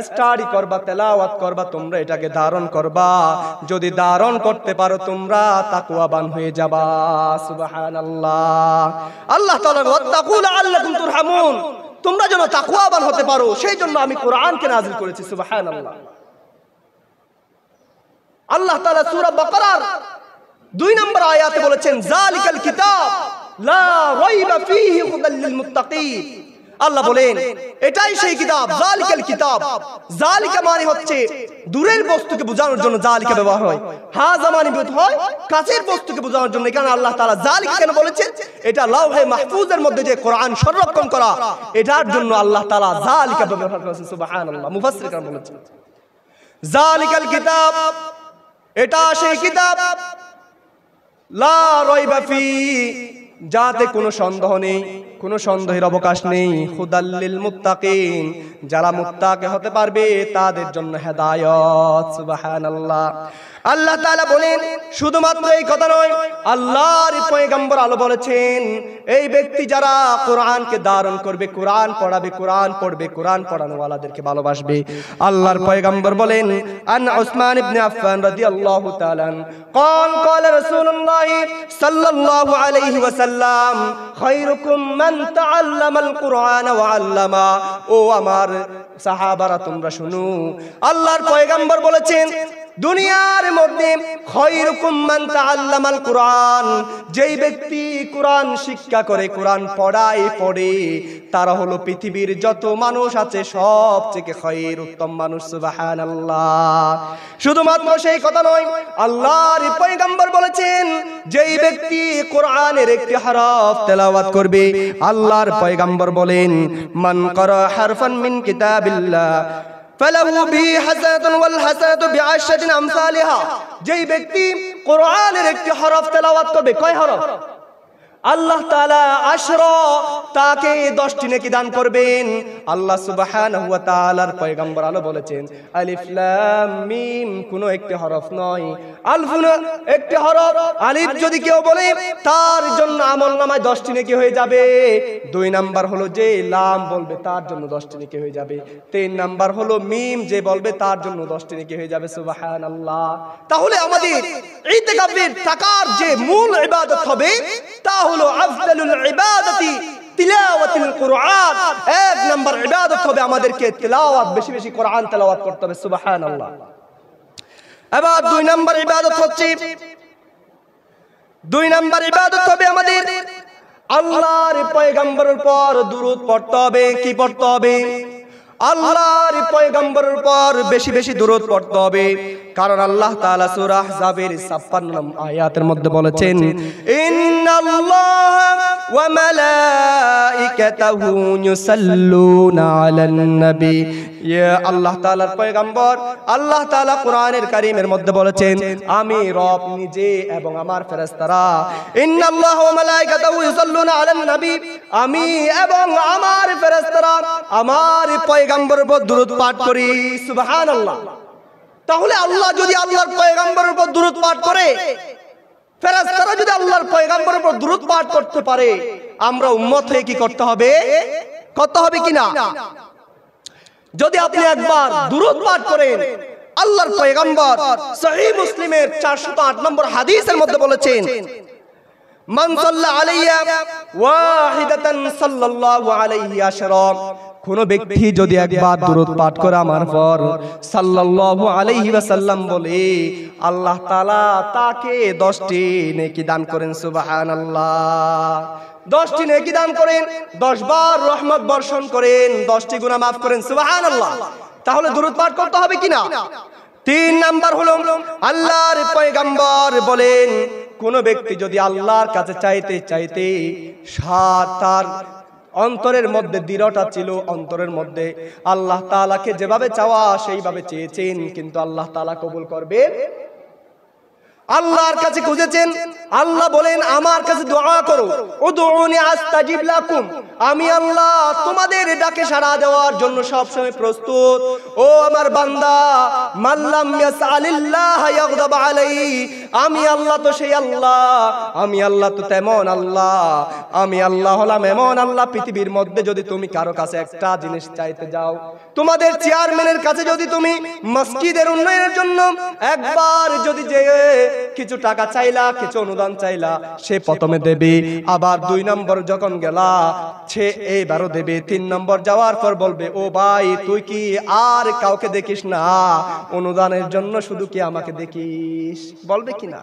স্টাডি করবা, তেলাওয়াত করবা, তোমরা এটাকে ধারণ করবা। যদি ধারণ করতে পারো তোমরা তাকওয়াবান হয়ে যাবা। সুবহানাল্লাহ। আল্লাহ তাআলা ওয়াত্তাকু লাআল্লাকুম তুরহামুন, তোমরা যেন তাকওয়াবান হতে পারো সেই জন্য আমি কোরআনকে নাজিল করেছি। সুবহানাল্লাহ। আল্লাহ তাআলা সূরা বাকারার 2 নম্বর আয়াতে বলেছেন, যালিকাল কিতাব লা রাইবা ফীহি হুদাল লিল মুত্তাকিন। আল্লাহ বলেন, এটাই সেই কিতাব। যালিকাল কিতাব, যালিকা মানে হচ্ছে দূরের বস্তুকে বোঝানোর জন্য যালিকা ব্যবহার হয়, হাযা মানে হয় কাছের বস্তুকে বোঝানোর জন্য। এখানে আল্লাহ তাআলা যালিকা কেন বলেছেন? এটা লাওহে মাহফুজের মধ্যে যে কোরআন সংরক্ষণ করা, এটার জন্য আল্লাহ তাআলা যালিকা ব্যবহার করেছেন। সুবহানাল্লাহ। মুফাসসিরগণ বলেছেন, যালিকাল কিতাব, এটা সেই কিতাব লা রাইবা ফি, যাতে কোনো সন্দেহ নেই, কোনো সন্দেহের অবকাশ নেই। হুদাল্লিল মুত্তাকিন, যারা মুত্তাকি হতে পারবে তাদের জন্য হেদায়েত। সুবহানাল্লাহ। আল্লাহ তাআলা বলেন, শুধুমাত্র এই কথা নয়, আল্লাহর পয়গম্বর আলো বলেছেন, এই ব্যক্তি যারা কোরআনকে ধারণ করবে, কোরআন পড়াবে, কোরআন পড়বে, কোরআন পড়ানোওয়ালাদেরকে ভালোবাসবে। আল্লাহর পয়গম্বর বলেন, আন উসমান ইবনে আফফান রাদিয়াল্লাহু তাআলা قال رسول الله صلى الله عليه وسلم خيركم من تعلم القرآن وعلمه। ও আমার সাহাবারা, তোমরা শুনো, আল্লাহর পয়গম্বর বলেছেন, দুনিয়ার মধ্যে খায়রুকুম মান তাআল্লামাল কুরআন, যেই ব্যক্তি কোরআন শিক্ষা করে, কোরআন পড়ে, তারা হলো পৃথিবীর যত মানুষ আছে সবথেকে খায়র, উত্তম মানুষ। সুবহানাল্লাহ। শুধুমাত্র সেই কথা নয়, আল্লাহর পয়গম্বর বলেছেন, যেই ব্যক্তি কোরআনের একটি হরফ তেলাওয়াত করবে, আল্লাহর পয়গম্বর বলেন, মান ক্বারা হারফান মিন কিতাবিল্লাহ ফালাহু বিহি হাসানাতুন ওয়াল হাসানাতু বিআশরি আমসালিহা। যেই ব্যক্তি কোরআনের একটি হরফ তেলাওয়াত করবে, কয় হরফ? আল্লাহ তাআলা 10, তাকে 10টি নেকি দান করবেন। আল্লাহ সুবহানাহু ওয়া তাআলার পয়গম্বর আলো বলেছেন, আলিফ লাম মিম কোনো একটি হরফ নয়, আলফুন একটি হরফ। আলিফ যদি কেউ বলে, তার জন্য আমলনামায় 10টি নেকি হয়ে যাবে। 2 নাম্বার হলো যে লাম বলবে, তার জন্য 10টি নেকি হয়ে যাবে। 3 নাম্বার হলো মিম, যে বলবে তার জন্য 10টি নেকি হয়ে যাবে। সুবহানাল্লাহ। তাহলে আমাদের ইতিকাফের টাকার যে মূল ইবাদত হবে, তা হলো আফদালুল ইবাদাতি তিলাওয়াতুল কুরআন। 1 নাম্বার ইবাদত হবে আমাদেরকে তিলাওয়াত, বেশি বেশি কোরআন তেলাওয়াত করতে হবে। সুবহানাল্লাহ। এবার 2 নাম্বার ইবাদত হচ্ছে, 2 নাম্বার ইবাদত হবে আমাদের আল্লাহর পয়গম্বরের উপর দুরূদ পড়তে হবে। কি পড়তে হবে? আল্লাহর পয়গম্বরের উপর বেশি বেশি দুরূদ পড়তে হবে। কারণ আল্লাহ তাআলা সূরা আহজাবের 56 আয়াতের মধ্যে বলেছেন, ইন্নাল্লাহা ওয়া মালাইকাতাহু ইউসাল্লুনা আলান নবী। ইয়া আল্লাহ তাআলার পয়গম্বর, আল্লাহ তাআলা কোরআনের কারীমের মধ্যে বলেছেন, আমি রব নিজে এবং আমার ফেরেশতারা, ইন্নাল্লাহা ওয়া মালাইকাতাহু ইউসাল্লুনা আলান নবী, আমি এবং আমার ফেরেশতারা আমার পয়গম্বরের উপর দুরূদ পাঠ করি। সুবহানাল্লাহ। তাহলে আল্লাহ যদি আল্লাহর পয়গম্বরের উপর দুরূদ পাঠ করে, ফেরেশতারা যদি আল্লাহর পয়গম্বরের উপর দুরূদ পাঠ করতে পারে, আমরা উম্মত হয়ে কি করতে হবে? করতে হবে কিনা? যদি আপনি একবার দুরূদ পাঠ করেন, আল্লাহর পয়গম্বর সহিহ মুসলিমের 408 নম্বর হাদিসের মধ্যে বলেছেন, মান সাল্লা আলাইয়া ওয়াহিদাতান সাল্লাল্লাহু আলাইহি আশরা। কোন ব্যক্তি যদি একবার দুরূদ পাঠ করে আমার পর সাল্লাল্লাহু আলাইহি ওয়াসাল্লাম বলে, আল্লাহ তাআলা তাকে 10টি নেকি দান করেন। সুবহানাল্লাহ। 10টি নেকি দান করেন, 10 বার রহমত বর্ষণ করেন, 10টি গুনাহ maaf করেন। সুবহানাল্লাহ। তাহলে দুরূদ পাঠ করতে হবে কিনা? 3 নাম্বার হলো, আল্লাহর পয়গম্বর বলেন, কোন ব্যক্তি যদি আল্লাহর কাছে চাইতে চাইতে তার অন্তরের মধ্যে দৃঢ়তা ছিল, অন্তরের মধ্যে আল্লাহ তাআলাকে যেভাবে চাওয়া সেইভাবে চেয়েছেন, কিন্তু আল্লাহ তাআলা কবুল করবে। আল্লাহর কাছে খুঁজেছেন, আল্লাহ বলেন, আমার কাছে দোয়া করো, উদউনি আস্তাজিব লাকুম, আমি আল্লাহ তোমাদের ডাকে সাড়া দেওয়ার জন্য সব সময় প্রস্তুত। ও আমার বান্দা, মাল্লাম ইয়াসআলিল্লাহ ইয়াগদাব আলাইহি, আমি আল্লাহ তো সেই আল্লাহ, আমি আল্লাহ তো তেমন আল্লাহ, আমি আল্লাহ হলাম এমন আল্লাহ, পৃথিবীর মধ্যে যদি তুমি কারো কাছে একটা জিনিস চাইতে যাও, তোমাদের চেয়ারম্যানের কাছে যদি তুমি মসজিদের উন্নয়নের জন্য একবার যদি যে কিছু টাকা চাইলা, কিছু অনুদান চাইলা, সে প্রথমে দেবে, আবার 2 নম্বর যখন গেলা সে এইবারও দেবে, 3 নম্বর যাওয়ার পর বলবে, ও ভাই তুই কি আর কাউকে দেখিস না অনুদানের জন্য, শুধু কি আমাকে দেখিস? বলবে কিনা?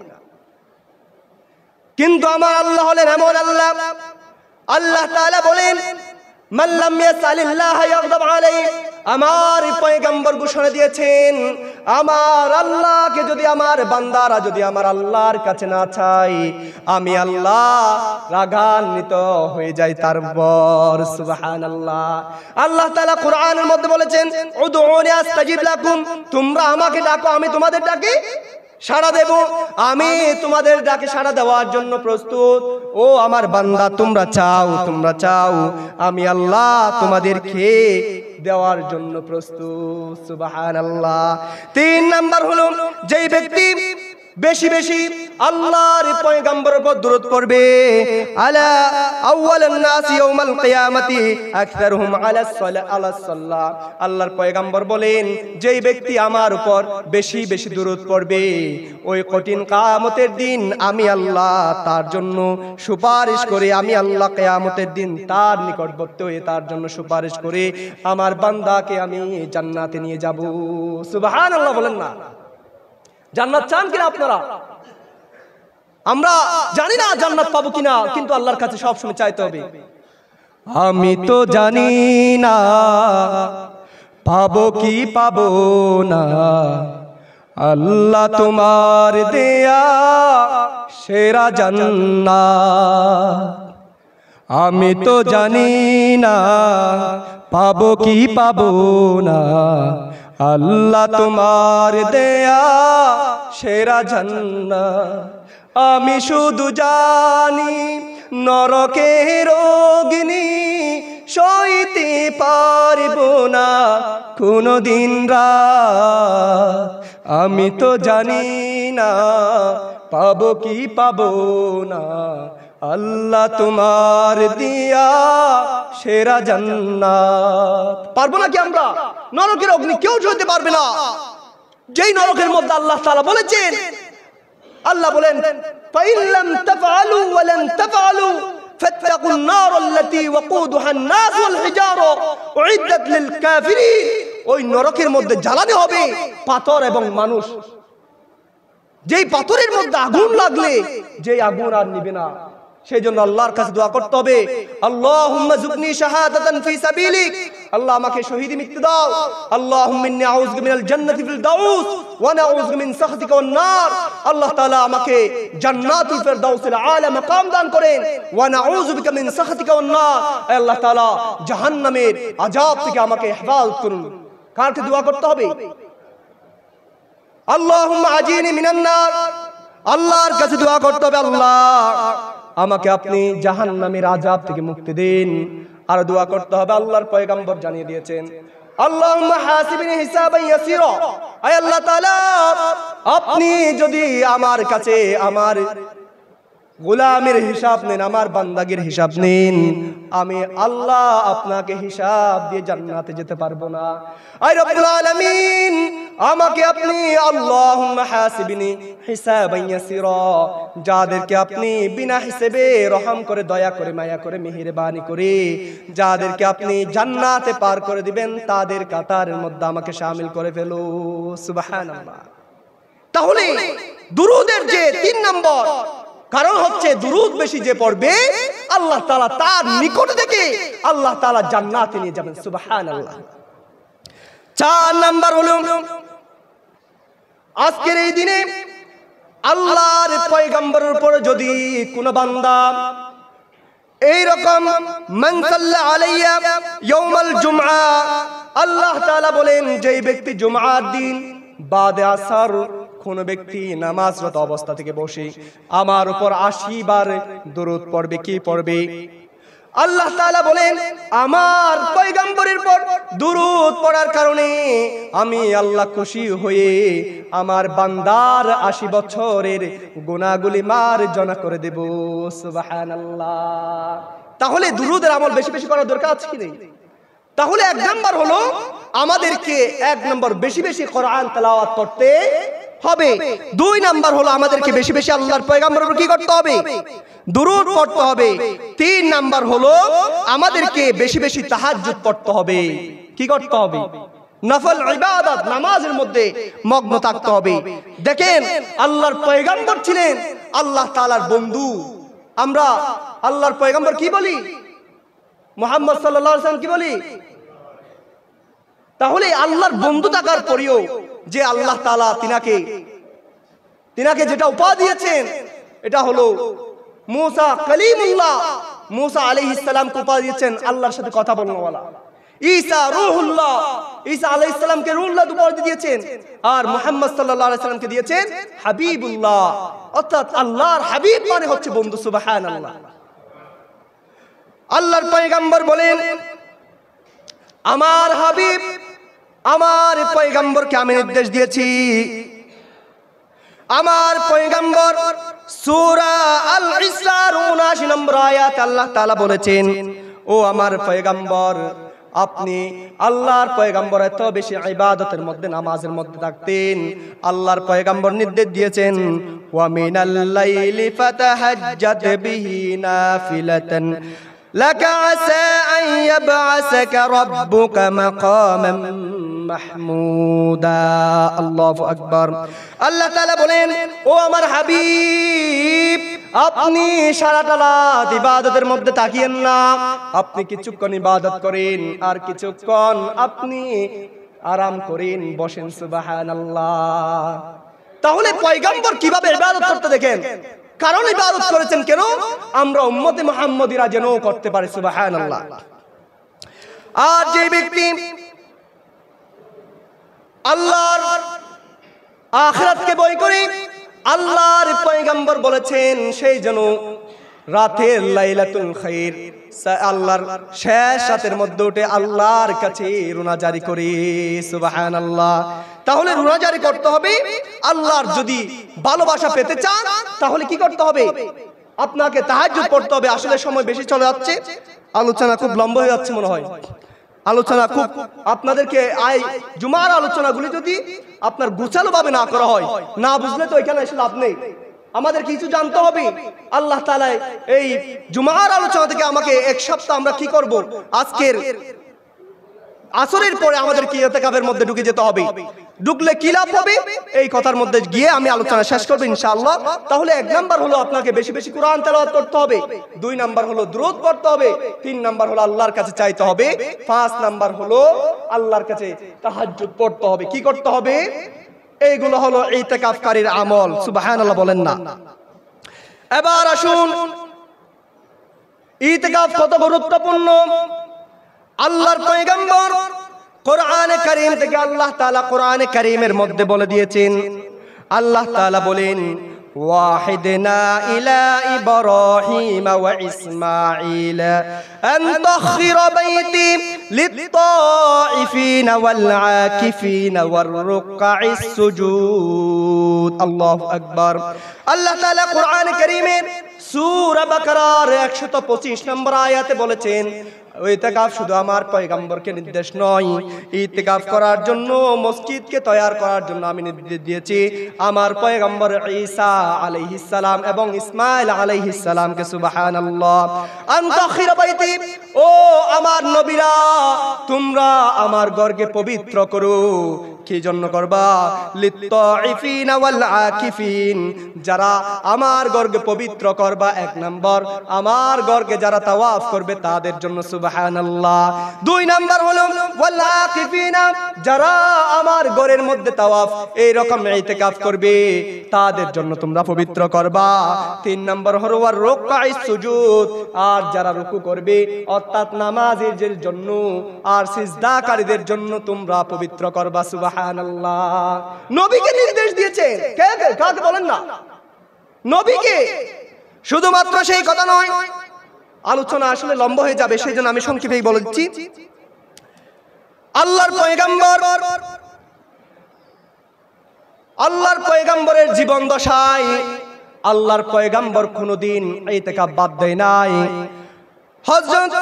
কিন্তু আমার আল্লাহ হলেন এমন আল্লাহ, আল্লাহ তাআলা বলেন, মান লাম ইয়াসআলিল্লাহ ইয়াগদাব আলাইহি, আমার পয়গম্বর ঘোষণা দিয়েছেন, আমার আল্লাহকে যদি আমার বান্দারা যদি আমার আল্লাহর কাছে না চাই, আমি আল্লাহ রাগান্বিত হয়ে যাই তার উপর। সুবহানাল্লাহ। আল্লাহ তাআলা কোরআনের মধ্যে বলেছেন, উদউনি আস্তাজিব লাকুম, তোমরা আমাকে ডাকো, আমি তোমাদের ডাকি। সাড়া দেব, আমি তোমাদের ডাকে সাড়া দেওয়ার জন্য প্রস্তুত। ও আমার বান্দা, তোমরা চাও, আমি আল্লাহ তোমাদেরকে দেওয়ার জন্য প্রস্তুত। সুবহানাল্লাহ। 3 নাম্বার হলো, যেই ব্যক্তি বেশি বেশি আল্লাহর পয়গম্বরের উপর দরুদ পড়বে, আলা আউয়ালান নাস ইয়াউমাল কিয়ামতি আকসারুহুম আলাস সালাহ। আল্লাহর পয়গম্বর বলেন, যেই ব্যক্তি আমার উপর বেশি বেশি দরুদ পড়বে, ওই কঠিন কিয়ামতের দিন আমি আল্লাহ তার জন্য সুপারিশ করে, আমি আল্লাহ কিয়ামতের দিন তার নিকটবর্তী হয়ে তার জন্য সুপারিশ করে আমার বান্দাকে আমি জান্নাতে নিয়ে যাব। সুবহানাল্লাহ বলেন না? জান্নাত চান কিনা আপনারা? আমরা জানি না জান্নাত পাবো কিনা, কিন্তু আল্লাহর কাছে সব সময় চাইতে হবে। আমি তো জানি না পাবো কি পাবো না, আল্লাহ তোমার দেয়া সেরা জান্নাত। আমি তো জানি না পাবো কি পাবো না, আল্লাহ তোমার দেয়া সেরা জান্নাত। আমি শুধু জানি নরকের অগ্নি সইতে পারবো না কোনদিন রাত। আমি তো জানি না পাবো কি পাবো না, আল্লাহ তোমার দিয়া সেরা জান্নাত। পারবো না কি আমরা? নরকের অগ্নি কেউ সইতে পারবে না। যেই নরকের মধ্যে আল্লাহ তাআলা বলেছেন, আল্লাহ বলেন, ফাইন লাম তাফআলু ওয়া লান তাফআলু ফাত্তাকুন নার আল্লাতী ওয়াকুদুহা আন-নাস ওয়াল হিজারা উইদ্দাত লিল কাফিরিন। ওই নরকের মধ্যে জ্বালানি হবে পাথর এবং মানুষ। যেই পাথরের মধ্যে আগুন লাগলে যেই আগুন আর নিবে না। সেই জন্য আল্লাহর কাছে দোয়া করতে হবে, আল্লাহুম্মা যুকনি শাহাদাতান ফি সাবিলিক, আল্লাহ আমাকে শহীদি মৃত্যু দাও। আল্লাহুম্মা ইন্নী আউযু মিনাল জান্নাতি ফিল দাউস ওয়া নাউযু মিন সাখতিকা ওয়ান নার। আল্লাহ তাআলা আমাকে জান্নাতুল ফিরদাউসিল আলা মাকাম দান করেন। ওয়া নাউযু বিকা মিন সাখতিকা ওয়ান নার। আল্লাহ তাআলা জাহান্নামের আযাব থেকে আমাকে হেফাজত করুন। কারকে দোয়া করতে হবে? আল্লাহুম্মা আজিনি মিনান নার। আল্লাহর কাছে দোয়া করতে হবে, আল্লাহ আমাকে আপনি জাহান্নামের আযাব থেকে মুক্তি দিন। আর দোয়া করতে হবে, আল্লাহর পয়গম্বর জানিয়ে দিয়েছেন, আল্লাহুম্মা হাসিবনি হিসাবান ইয়াসিরা। আয় আল্লাহ তাআলা, আপনি যদি আমার কাছে আমার গোলামের হিসাব নেন, আমার বান্দাগির হিসাব নেন, আমি আল্লাহ আপনাকে হিসাব দিয়ে জান্নাতে যেতে পারবো না। আয় রব্বুল আলামিন, আমাকে আপনি আল্লাহুম্মা হাসিবনি হিসাবান ইয়াসিরা, যাদেরকে আপনি বিনা হিসেবে রহম করে, দয়া করে, মায়া করে, মেহেরবানি করে যাদেরকে আপনি জান্নাতে পার করে দিবেন, তাদের কাতারের মধ্যে আমাকে শামিল করে ফেলো। সুবহানাল্লাহ। তাহলে দুরুদের যে 3 নম্বর কারণ হচ্ছে, দুরুদ বেশি যে পড়বে আল্লাহ তাআলা তার নিকট থেকে আল্লাহ তাআলা জান্নাতে নিয়ে যাবেন। সুবহানাল্লাহ। 4 নাম্বার হলো, আজকের এই দিনে আল্লাহর পয়গম্বরের উপর যদি কোন বান্দা এইরকম মান সাল্লা আলাইয়া ইয়াউমাল জুমআ, আল্লাহ তাআলা বলেন, যেই ব্যক্তি জুমআর দিন বাদে আসর কোন ব্যক্তি নামাজরত অবস্থা থেকে বসে আমার উপর 80 বার দরুদ পড়বে। কি পড়বে? আল্লাহ তাআলা বলেন, আমার পয়গম্বরের পর দরুদ পড়ার কারণে আমি আল্লাহ খুশি হয়ে আমার বান্দার 80 বছরের গুনাহগুলি মার্জনা করে দেব। সুবহানাল্লাহ। তাহলে দরুদের আমল বেশি বেশি করার দরকার আছে কি নেই? তাহলে 1 নাম্বার হলো, আমাদেরকে 1 নাম্বার বেশি বেশি কোরআন তেলাওয়াত করতে হবে। 2 নাম্বার হলো, আমাদেরকে বেশি বেশি আল্লাহর পয়গম্বরের উপর কি করতে হবে? দুরূদ পড়তে হবে। 3 নাম্বার হলো, আমাদেরকে বেশি বেশি তাহাজ্জুদ পড়তে হবে। কি করতে হবে? নফল ইবাদত, নামাজের মধ্যে মগ্ন থাকতে হবে। দেখেন, আল্লাহর পয়গম্বর ছিলেন আল্লাহ তাআলার বন্ধু। আমরা আল্লাহর পয়গম্বর কি বলি? মুহাম্মদ সাল্লাল্লাহু আলাইহি ওয়াসাল্লাম কি বলি? তাহলে আল্লাহর বন্ধু থাকার পরেও যে আল্লাহ তাআলা তিনাকে যেটা উপহার দিয়েছেন, এটা হলো মুসা কালিমুল্লাহ। মুসা আলাইহিস সালাম কে উপহার দিয়েছেন আল্লাহর সাথে কথা বলনেওয়ালা। ঈসা রূহুল্লাহ, ঈসা আলাইহিস সালামকে রূহুল্লাহ উপাধি দিয়েছেন, আর মুহাম্মদ সাল্লাল্লাহু আলাইহি সাল্লামকে দিয়েছেন হাবিবুল্লাহ, অর্থাৎ আল্লাহর হাবিব মানে হচ্ছে বন্ধু। সুবহানাল্লাহ। আল্লাহর পয়গম্বর বলেন, আমার হাবিব, আমার পয়গম্বরকে আমি নির্দেশ দিয়েছি, আমার পয়গম্বর সূরা আল ইসরার ৭৯ নম্বর আয়াত আল্লাহ তাআলা বলেছেন, ও আমার পয়গম্বর, আপনি আল্লাহর পয়গম্বর এত বেশি ইবাদতের মধ্যে, নামাজের মধ্যে থাকতেন। আল্লাহর পয়গম্বর নির্দেশ দিয়েছেন, ওয়া মিনাল লাইলি ফাতাহাজ্জাত বিহি নাফিলাতান লাকা আসা আন ইয়াবআসাকা রাব্বুকা মাকামান মাহমুদা। আল্লাহু আকবার। আল্লাহ তাআলা বলেন, ও আমার হাবিব, আপনি সারাটা রাত ইবাদতের মধ্যে তাকিয়েন না, আপনি কিছুক্ষণ ইবাদত করেন আর কিছুক্ষণ আপনি আরাম করেন, বসেন। সুবহানাল্লাহ। তাহলে পয়গম্বর কিভাবে ইবাদত করতে দেখেন, কারণ ইবাদত করেছেন কেন? আমরা উম্মতে মুহাম্মদীরা যেন করতে পারি। সুবহানাল্লাহ। আর যে ব্যক্তি আল্লাহর আখিরাতকে ভয় করে, আল্লাহর পয়গম্বর বলেছেন সেই যেন রাতের লাইলাতুল খায়র, আল্লাহর শেষ রাতের মধ্যে উঠে আল্লাহর কাছে রুনা জারি করে। সুবহানাল্লাহ। তাহলে রুনা জারি করতে হবে। আল্লাহর যদি ভালোবাসা পেতে চান তাহলে কি করতে হবে? আপনাকে তাহাজ্জুদ পড়তে হবে। আসলে সময় বেশি চলে যাচ্ছে, আলোচনা খুব লম্বা হয়ে যাচ্ছে মনে হয়। আলোচনা খুব আপনাদেরকে জুমার আলোচনাগুলি যদি আপনার গুছালো ভাবে না করা হয়, না বুঝলে তো এখানে এসে লাভ নেই। আমাদের কিছু জানতে হবে। আল্লাহ তাআলা এই জুমার আলোচনা থেকে আমাকে এক সপ্তাহ আমরা কি করব, আজকের আসরের পরে আমাদের কি ইতিকাফের মধ্যে ঢুকে যেতে হবে। ঢুকলে কি লাভ হবে এই কথার মধ্যে গিয়ে আমি আলোচনা শেষ করব ইনশাআল্লাহ। তাহলে 1 নাম্বার হলো আপনাকে বেশি বেশি কোরআন তেলাওয়াত করতে হবে, 2 নাম্বার হলো দুরূদ পড়তে হবে, 3 নাম্বার হলো আল্লাহর কাছে চাইতে হবে, 5 নাম্বার হলো আল্লাহর কাছে তাহাজ্জুদ পড়তে হবে। কি করতে হবে? এইগুলো হলো ইতিকাফকারীর আমল। সুবহানাল্লাহ বলেন না। এবার আসুন, ইতিকাফ কত গুরুত্বপূর্ণ। আল্লাহর পয়গম্বর কোরআনে কারীম থেকে আল্লাহ তাআলা কোরআনে কারীমের মধ্যে বলে দিয়েছেন, আল্লাহ তাআলা বলেন, ওয়াহিদনা ইলা ইব্রাহিম ওয়া ইসমাঈল আন তাখিরা বাইতি লিত-তাইফিনা ওয়াল আকিফিনা ওয়ার রুকআইস সুজুদ। আল্লাহু আকবার। আল্লাহ তাআলা কোরআনে কারীমের সূরা বাকারার 125 নম্বর আয়াতে বলেছেন, ইতিকাফ শুধু আমার পয়গম্বরকে নির্দেশ নয়, ইতিকাফ করার জন্য মসজিদকে তৈয়ার করার জন্য আমি নির্দেশ দিয়েছি আমার পয়গম্বর ঈসা আলাইহিস সালাম এবং ইসমাঈল আলাইহিস সালামকে। সুবহানাল্লাহ। আন তাখিরা বাইতি, ও আমার নবীরা, তোমরা আমার ঘরকে পবিত্র করো। কি জন্য করবা? লিত-তাইফিনা ওয়াল আকিফিন, যারা আমার ঘরকে পবিত্র করবা। 1 নাম্বার, আমার ঘরকে যারা তাওয়াফ করবে তাদের জন্য। সুবহানাল্লাহ। 2 নাম্বার হলো ওয়াল আকিফিনা, যারা আমার ঘরের মধ্যে তাওয়াফ এই রকম ইতিকাফ করবে তাদের জন্য তোমরা পবিত্র করবা। 3 নাম্বার হলো ওয়ার রুকআইস সুজুদ, আর যারা রুকু করবে অর্থাৎ নামাজীদের জন্য আর সিজদাকারীদের জন্য তোমরা পবিত্র করবা। সুবহানাল্লাহ। নবীকে নির্দেশ দিয়েছে। কাকে বলেন না? নবীকে। শুধুমাত্র সেই কথা নয়, আলোচনা আসলে লম্বা হয়ে যাবে, সেই জন্য আমি সংক্ষেপেই বলেছি। আল্লাহর পয়গম্বরের জীবন দশায় আল্লাহর পয়গম্বর কোনদিন ইতিকাফ বাদ দেয় নাই। হযরত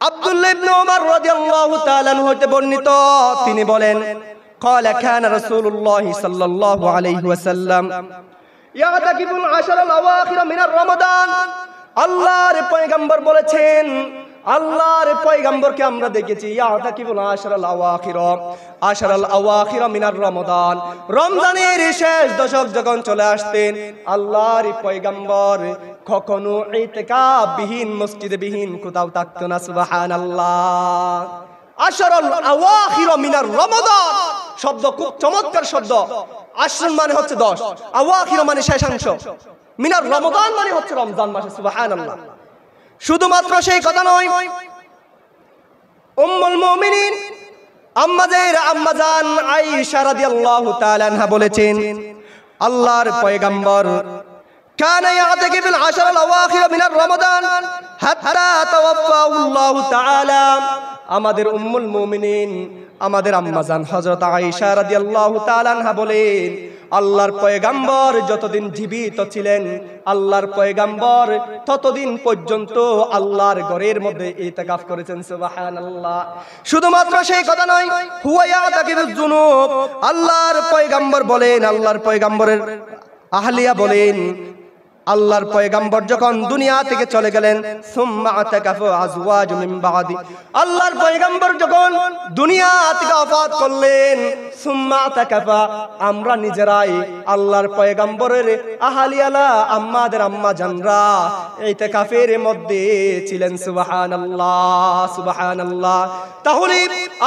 আব্দুল্লাহ ইবনে ওমর রাদিয়াল্লাহু তাআলা আনহু হতে বর্ণিত, তিনি বলেন, قال كان رسول الله صلى الله عليه وسلم يعتكف العشر الأواخر من رمضان। আল্লাহর পয়গম্বর বলেছেন, আল্লাহর পয়গম্বরকে আমরা দেখেছি ইয়াতাকিবুল আশরাল আওয়াখির, আশরাল আওয়াখির মিনার রমাদান, রমজানের শেষ দশক যখন চলে আসতেন আল্লাহর পয়গম্বর কখনো ইতিকাফ বিহীন, মসজিদে বিহীন কোথাও থাকতো না। সুবহানাল্লাহ। আশরাল আওয়াখির মিনার রমাদান শব্দ খুব চমৎকার শব্দ। আশর মানে হচ্ছে 10, আওয়াখির মানে শেষাংশ, মিনার রমাদান মানে হচ্ছে রমজান মাসে। সুবহানাল্লাহ। শুধুমাত্র সেই কথা নয়, উম্মুল মুমিনিন আম্মাজান আয়েশা রাদিয়াল্লাহু তাআলা আনহা বলেছেন, আল্লাহর পয়গম্বর কানা ইয়াতাকিফুল আশরাল আওয়াখির মিনার রমাদান হাত্তা তাওয়াফাহু আল্লাহু তাআলা। আমাদের উম্মুল মুমিনিন আমাদের আম্মাজান হযরত আয়েশা রাদিয়াল্লাহু তাআলা আনহা বলেন, আল্লাহর পয়গম্বর যতদিন জীবিত ছিলেন, আল্লাহর পয়গম্বর ততদিন পর্যন্ত আল্লাহর ঘরের মধ্যে ইতিকাফ করেছেন। সুবহানাল্লাহ। শুধুমাত্র সেই কথা নয়, হুয়া ইয়াতাকিফুজ জুনুব, আল্লাহর পয়গম্বর বলেন, আল্লাহর পয়গম্বরের আহলিয়া বলেন, আল্লাহর পয়গম্বর যখন দুনিয়া থেকে চলে গেলেন, সুম্মা আতাকাফু আজওয়াজু মিন বাদি, আল্লাহর পয়গম্বর যখন দুনিয়া থেকে ওফাত করলেন, সুম্মা আতাকাফা, আমরা নিজেরাই আল্লাহর পয়গম্বরের আহলিয়ালা আম্মাদের আম্মা জানরা ইতিকাফের মধ্যে ছিলেন। সুবহানাল্লাহ, সুবহানাল্লাহ। তাহলে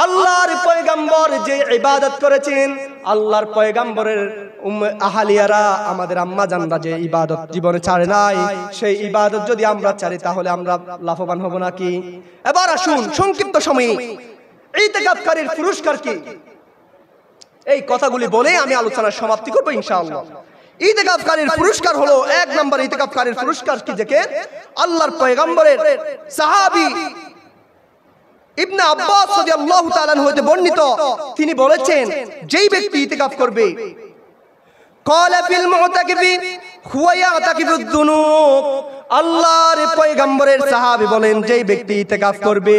আল্লাহর পয়গম্বর যে ইবাদত করেছেন, আল্লাহর পয়গম্বরের আহলিয়ারা আমাদের আম্মা জানরা যে ইবাদত জীবনে ছাড়ে নাই, সেই ইবাদত যদি আমরা ছাড়ি তাহলে আমরা লাভবান হব নাকি? এবার আসুন সংক্ষিপ্ত সময়ে ইতিকাফকারীর পুরস্কার কি, এই কথাগুলি বলে আমি আলোচনার সমাপ্তি করব ইনশাআল্লাহ। ইতিকাফকারীর পুরস্কার হলো, এক নম্বর ইতিকাফকারীর পুরস্কার কি, দেখেন আল্লাহর পয়গম্বরের সাহাবী ইবনে আব্বাস রাদিয়াল্লাহু তাআলা হতে বর্ণিত, তিনি বলেছেন, যেই ব্যক্তি ইতিকাফ করবে, ক্বালা ফিল মুতাকিফি হুয়া ইয়াতাকিফুদ যুনুব, আল্লাহর পয়গম্বরের সাহাবী বলেন, যেই ব্যক্তি ইতিকাফ করবে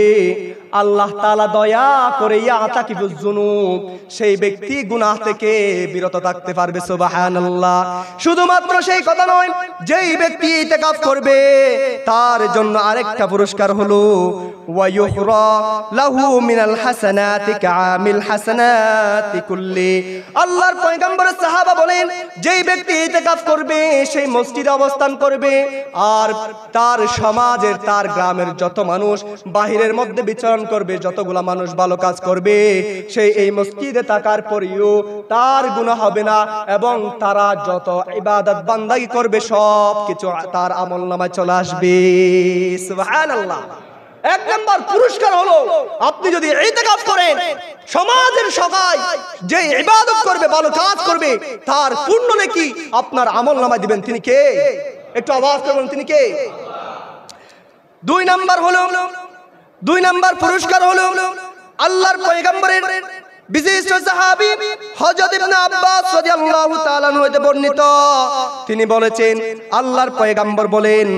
আল্লাহ তাআলা দয়া করে ইয়াতাকিফুজ যুনুব, সেই ব্যক্তি গুনাহ থেকে বিরত থাকতে পারবে। সুবহানাল্লাহ। শুধুমাত্র সেই কথা নয়, যেই ব্যক্তি ইতিকাফ করবে তার জন্য আরেকটা পুরস্কার হলো ওয়া ইউহরা লাহু মিনাল হাসানাতি কামিল হাসানাতি কুল্লি, আল্লাহর পয়গম্বরের সাহাবা বলেন, যেই ব্যক্তি ইতিকাফ করবে সেই মসজিদে অবস্থান করবে, আর তার সমাজের, তার গ্রামের যত মানুষ বাহিরের মধ্যে বিচরণ করবে, যতগুলা মানুষ ভালো কাজ করবে, সেই এই মসজিদে থাকার পরেও তার গুনাহ হবে না, এবং তারা যত ইবাদত বান্দাগি করবে সব কিছু তার আমলনামায় চলে আসবে। সুবহানাল্লাহ। এক নম্বর পুরস্কার হলো, আপনি যদি ইতিকাফ করেন, সমাজের সবাই যে ইবাদত করবে, ভালো কাজ করবে, তার পূর্ণ নেকি আপনার আমলনামায় দিবেন। তিনি কে? একটু আওয়াজ করুন, তিনি কে? দুই নাম্বার পুরস্কার হলো আল্লাহর পয়গম্বরের বিশিষ্ট সাহাবী হযরত ইবনে আব্বাস রাদিয়াল্লাহু তাআলা হতে বর্ণিত, তিনি বলেছেন, আল্লাহর পয়গম্বর বলেন,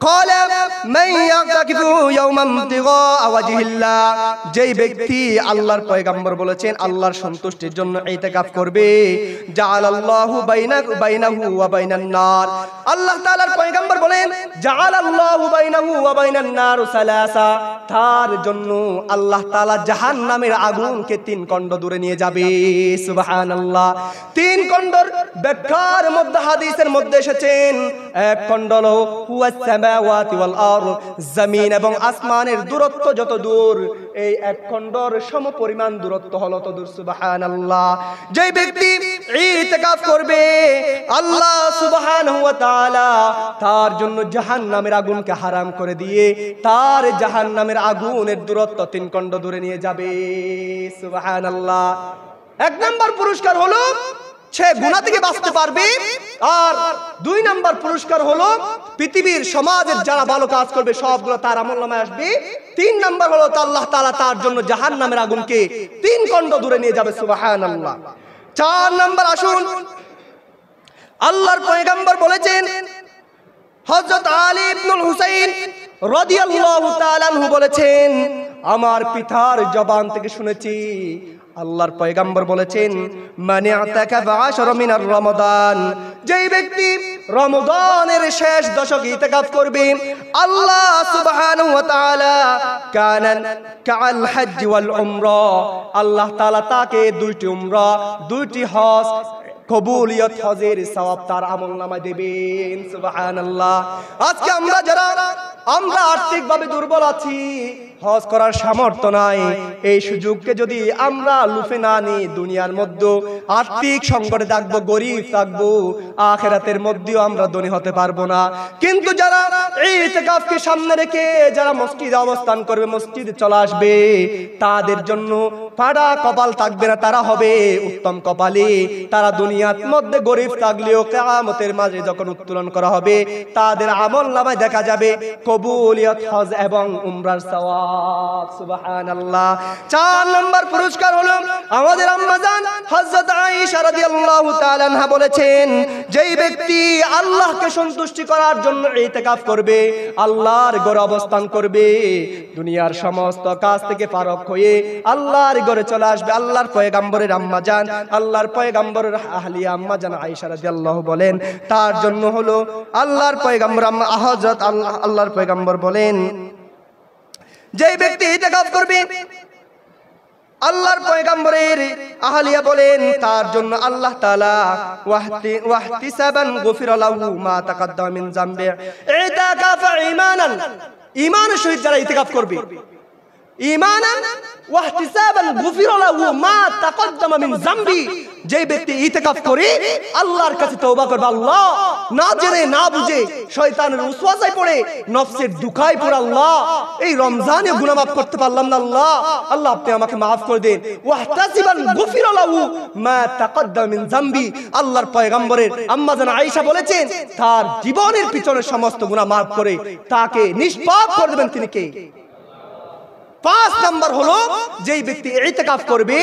ক্বালা মান ইয়াতাকিফু ইয়াওমান ইবতিগা ওয়াজহিল্লাহ, যেই ব্যক্তি, আল্লাহর পয়গম্বর বলেছেন, আল্লাহর সন্তুষ্টির জন্য ইতিকাফ করবে, জাআলাল্লাহু বাইনাহু ওয়া বাইনান নার, আল্লাহ তাআলার পয়গম্বর বলেন, জাআলাল্লাহু বাইনাহু ওয়া বাইনান নার সালাসা, তার জন্য আল্লাহ তাআলা জাহান্নামের আগুনকে 3 খণ্ড দূরে নিয়ে যাবে। সুবহানাল্লাহ। 3 খণ্ডর ব্যাখ্যার মধ্যে হাদিসের মধ্যে এসেছেন, এক খণ্ড হলো হুয়া সামাওয়াতি ওয়াল আরদ, জমিন এবং আসমানের দূরত্ব যত দূর, এই এক খণ্ডর সমপরিমাণ দূরত্ব হলো তত দূর। সুবহানাল্লাহ। যেই ব্যক্তি ইতিকাফ করবে, আল্লাহ সুবহানাহু ওয়া তাআলা তার জন্য জাহান্নামের আগুনকে হারাম করে দিয়ে তার জাহান্নামের আগুনের দূরত্ব 3 খণ্ড দূরে নিয়ে যাবে। সুবহানাল্লাহ। এক নাম্বার পুরস্কার হলো সে গুনাহ থেকে বাঁচতে পারবে, আর 2 নাম্বার পুরস্কার হলো পৃথিবীর সমাজের যারা ভালো কাজ করবে সবগুলো তার আমলনামায় আসবে। 3 নাম্বার হলো আল্লাহ তাআলা তার জন্য জাহান্নামের আগুনকে 3 খণ্ড দূরে নিয়ে যাবে। সুবহানাল্লাহ। 4 নাম্বার আসুন, আল্লাহর পয়গম্বর বলেছেন, হযরত আলী ইবনুল হুসাইন রাদিয়াল্লাহু তাআলা আনহু বলেছেন, আমার পিতার জবান থেকে শুনেছি, আল্লাহর পয়গম্বর বলেছেন, মানি আতাকাফা 10 মিনার রমাদান, যেই ব্যক্তি রমাদানের শেষ দশকে ইতিকাফ করবে, আল্লাহ সুবহানাহু ওয়া তাআলা কাআল হজ ওয়াল উমরা, আল্লাহ তাআলা তাকে 2টি উমরা 2টি হজ কবুলিয়ত হজের সওয়াব তার আমলনামায় দেবেন। সুবহানাল্লাহ। আজকে আমরা যারা আর্থিকভাবে দুর্বল আছি, হজ করার সামর্থ্য নাই, এই সুযোগকে যদি আমরা লুফে না নিই, দুনিয়ার মধ্যে আর্থিক সংকটে থাকবো, গরিব থাকবো, আখিরাতের মধ্যেও আমরা ধনী হতে পারবো না। কিন্তু যারা ইতিকাফকে সামনে রেখে যারা মসজিদে অবস্থান করবে, মসজিদে চলে আসবে, তাদের জন্য পাড়া কপাল থাকবে না, তারা হবে উত্তম কপালী। তারা দুনিয়ার মধ্যে গরিব থাকলেও কিয়ামতের মাঝে যখন উত্তোলন করা হবে, তাদের আমলনামায় দেখা যাবে কবুলিয়ত হজ এবং উমরার সওয়াব। সুবহানাল্লাহ। 4 নম্বর পুরস্কার হলো আমাদের আম্মাজান হযরত আয়েশা রাদিয়াল্লাহু তাআলা আনহা বলেছেন, যেই ব্যক্তি আল্লাহকে সন্তুষ্টি করার জন্য ইতিকাফ করবে, আল্লাহর ঘরে অবস্থান করবে, দুনিয়ার সমস্ত কাজ থেকে ফারাক হয়ে আল্লাহর ঘরে চলে আসবে। আল্লাহর পয়গম্বরের আম্মাজান, আল্লাহর পয়গম্বরের আহলিয়া আম্মাজান আয়েশা রাদিয়াল্লাহু বলেন, তার জন্য হলো আল্লাহর পয়গম্বর হযরত আল্লাহর পয়গম্বর বলেন, যেই ব্যক্তি ইতিকাফ করবে, আল্লাহর পয়গম্বরের আহলিয়া বলেন, তার জন্য আল্লাহ তাআলা ওয়াহতিসাবান গুফিরা লাহু মা তাকাদ্দামা মিন যামবি। ইতিকাফ ঈমানান, ঈমানের সহিত যারা ইতিকাফ করবে, ঈমানান ওয়াহতিসাবান গুফিরা লাহু মা তাকাদ্দামা মিন যামবি, যে ব্যক্তি ইতিকাফ করে আল্লাহর কাছে তওবা করবে, আল্লাহ না জেনে না বুঝে শয়তানের ওয়াসওয়াসায় পড়ে, নফসের দুখায় পড়ে, আল্লাহ এই রমজানে গুনাহ মাফ করতে পারলাম না, আল্লাহ আল্লাহ আপনি আমাকে মাফ করে দেন। ওয়াহতাসিবান গুফিরা লাহু মা তাকাদ্দামা মিন যামবি, আল্লাহর পয়গম্বরের আম্মাজান আয়েশা বলেছেন, তার জীবনের পিছনে সমস্ত গুনাহ মাফ করে তাকে নিষ্পাপ করে দেবেন তিনি কে? 5 নাম্বার হলো যেই ব্যক্তি ইতিকাফ করবে,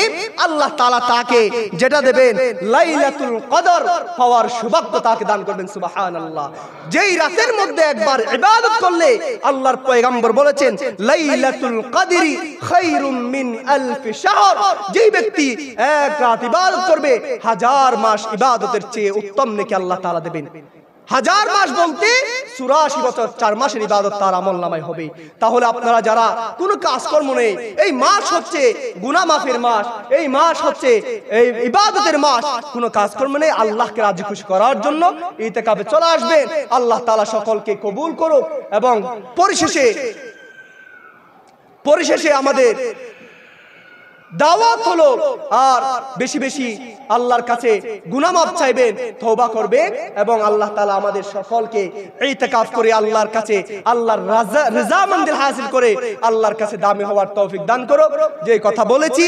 আল্লাহ তাআলা তাকে যেটা দেবেন লাইলাতুল কদর পাওয়ার সৌভাগ্য তাকে দান করবেন। সুবহানাল্লাহ। যেই রাতের মধ্যে একবার ইবাদত করলে, আল্লাহর পয়গম্বর বলেছেন, লাইলাতুল কদরি খায়রুম মিন আলফি শাহর, যেই ব্যক্তি এক রাত ইবাদত করবে, 1000 মাস ইবাদতের চেয়ে উত্তম নেকি আল্লাহ তাআলা দেবেন। 1000 মাস বলতে 84 বছর 4 মাসের ইবাদত তার আমলনামায় হবে। তাহলে আপনারা যারা কোনো কাজকর্ম নেই, এই মাস হচ্ছে গুনাহ মাফের মাস, এই মাস হচ্ছে এই ইবাদতের মাস, কোনো কাজকর্ম নেই, আল্লাহকে রাজি খুশি করার জন্য ইতিকাফে চলে আসবেন। আল্লাহ তাআলা সকলকে কবুল করুক এবং পরিশেষে আমাদের দাওয়াত হলো, আর বেশি বেশি আল্লাহর কাছে গুনাহ মাফ চাইবেন, তওবা করবেন এবং আল্লাহ তাআলা আমাদের সকলকে ইতিকাফ করে আল্লাহর কাছে আল্লাহর রিজামন্দিল হাসিল করে আল্লাহর কাছে দামি হওয়ার তৌফিক দান করুক। যেই কথা বলেছি,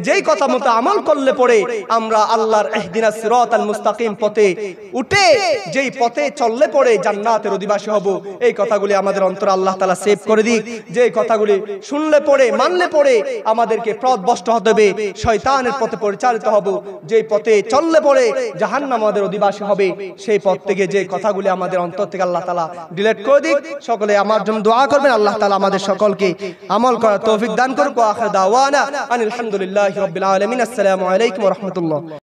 যেই কথা মতো আমল করলে পরে আমরা আল্লাহর ইহদিনাস সিরাতাল মুস্তাকিম পথে উঠে যেই পথে চললে পরে জান্নাতের অধিবাসী হব, এই কথাগুলি আমাদের অন্তরে আল্লাহ তাআলা সেভ করে দিক। যেই কথাগুলি শুনলে পরে মানলে পরে আমাদেরকে পথভ্রষ্ট হতে হবে, শয়তানের পথে পরিচালিত হব, যে পথে চললে পরে জাহান্নাম আমাদের অধিবাসী হবে, সেই পথ থেকে যে কথাগুলি আমাদের অন্তর থেকে আল্লাহ তাআলা ডিলিট করে দিক। সকলে আমার জন্য দোয়া করবেন, আল্লাহ তাআলা আমাদের সকলকে আমল করার তৌফিক দান করুক। ওয়া আখির দাওয়ানা আনিল হামদুলিল্লাহি রাব্বিল আলামিন। আসসালামু আলাইকুম ওয়া রাহমাতুল্লাহ।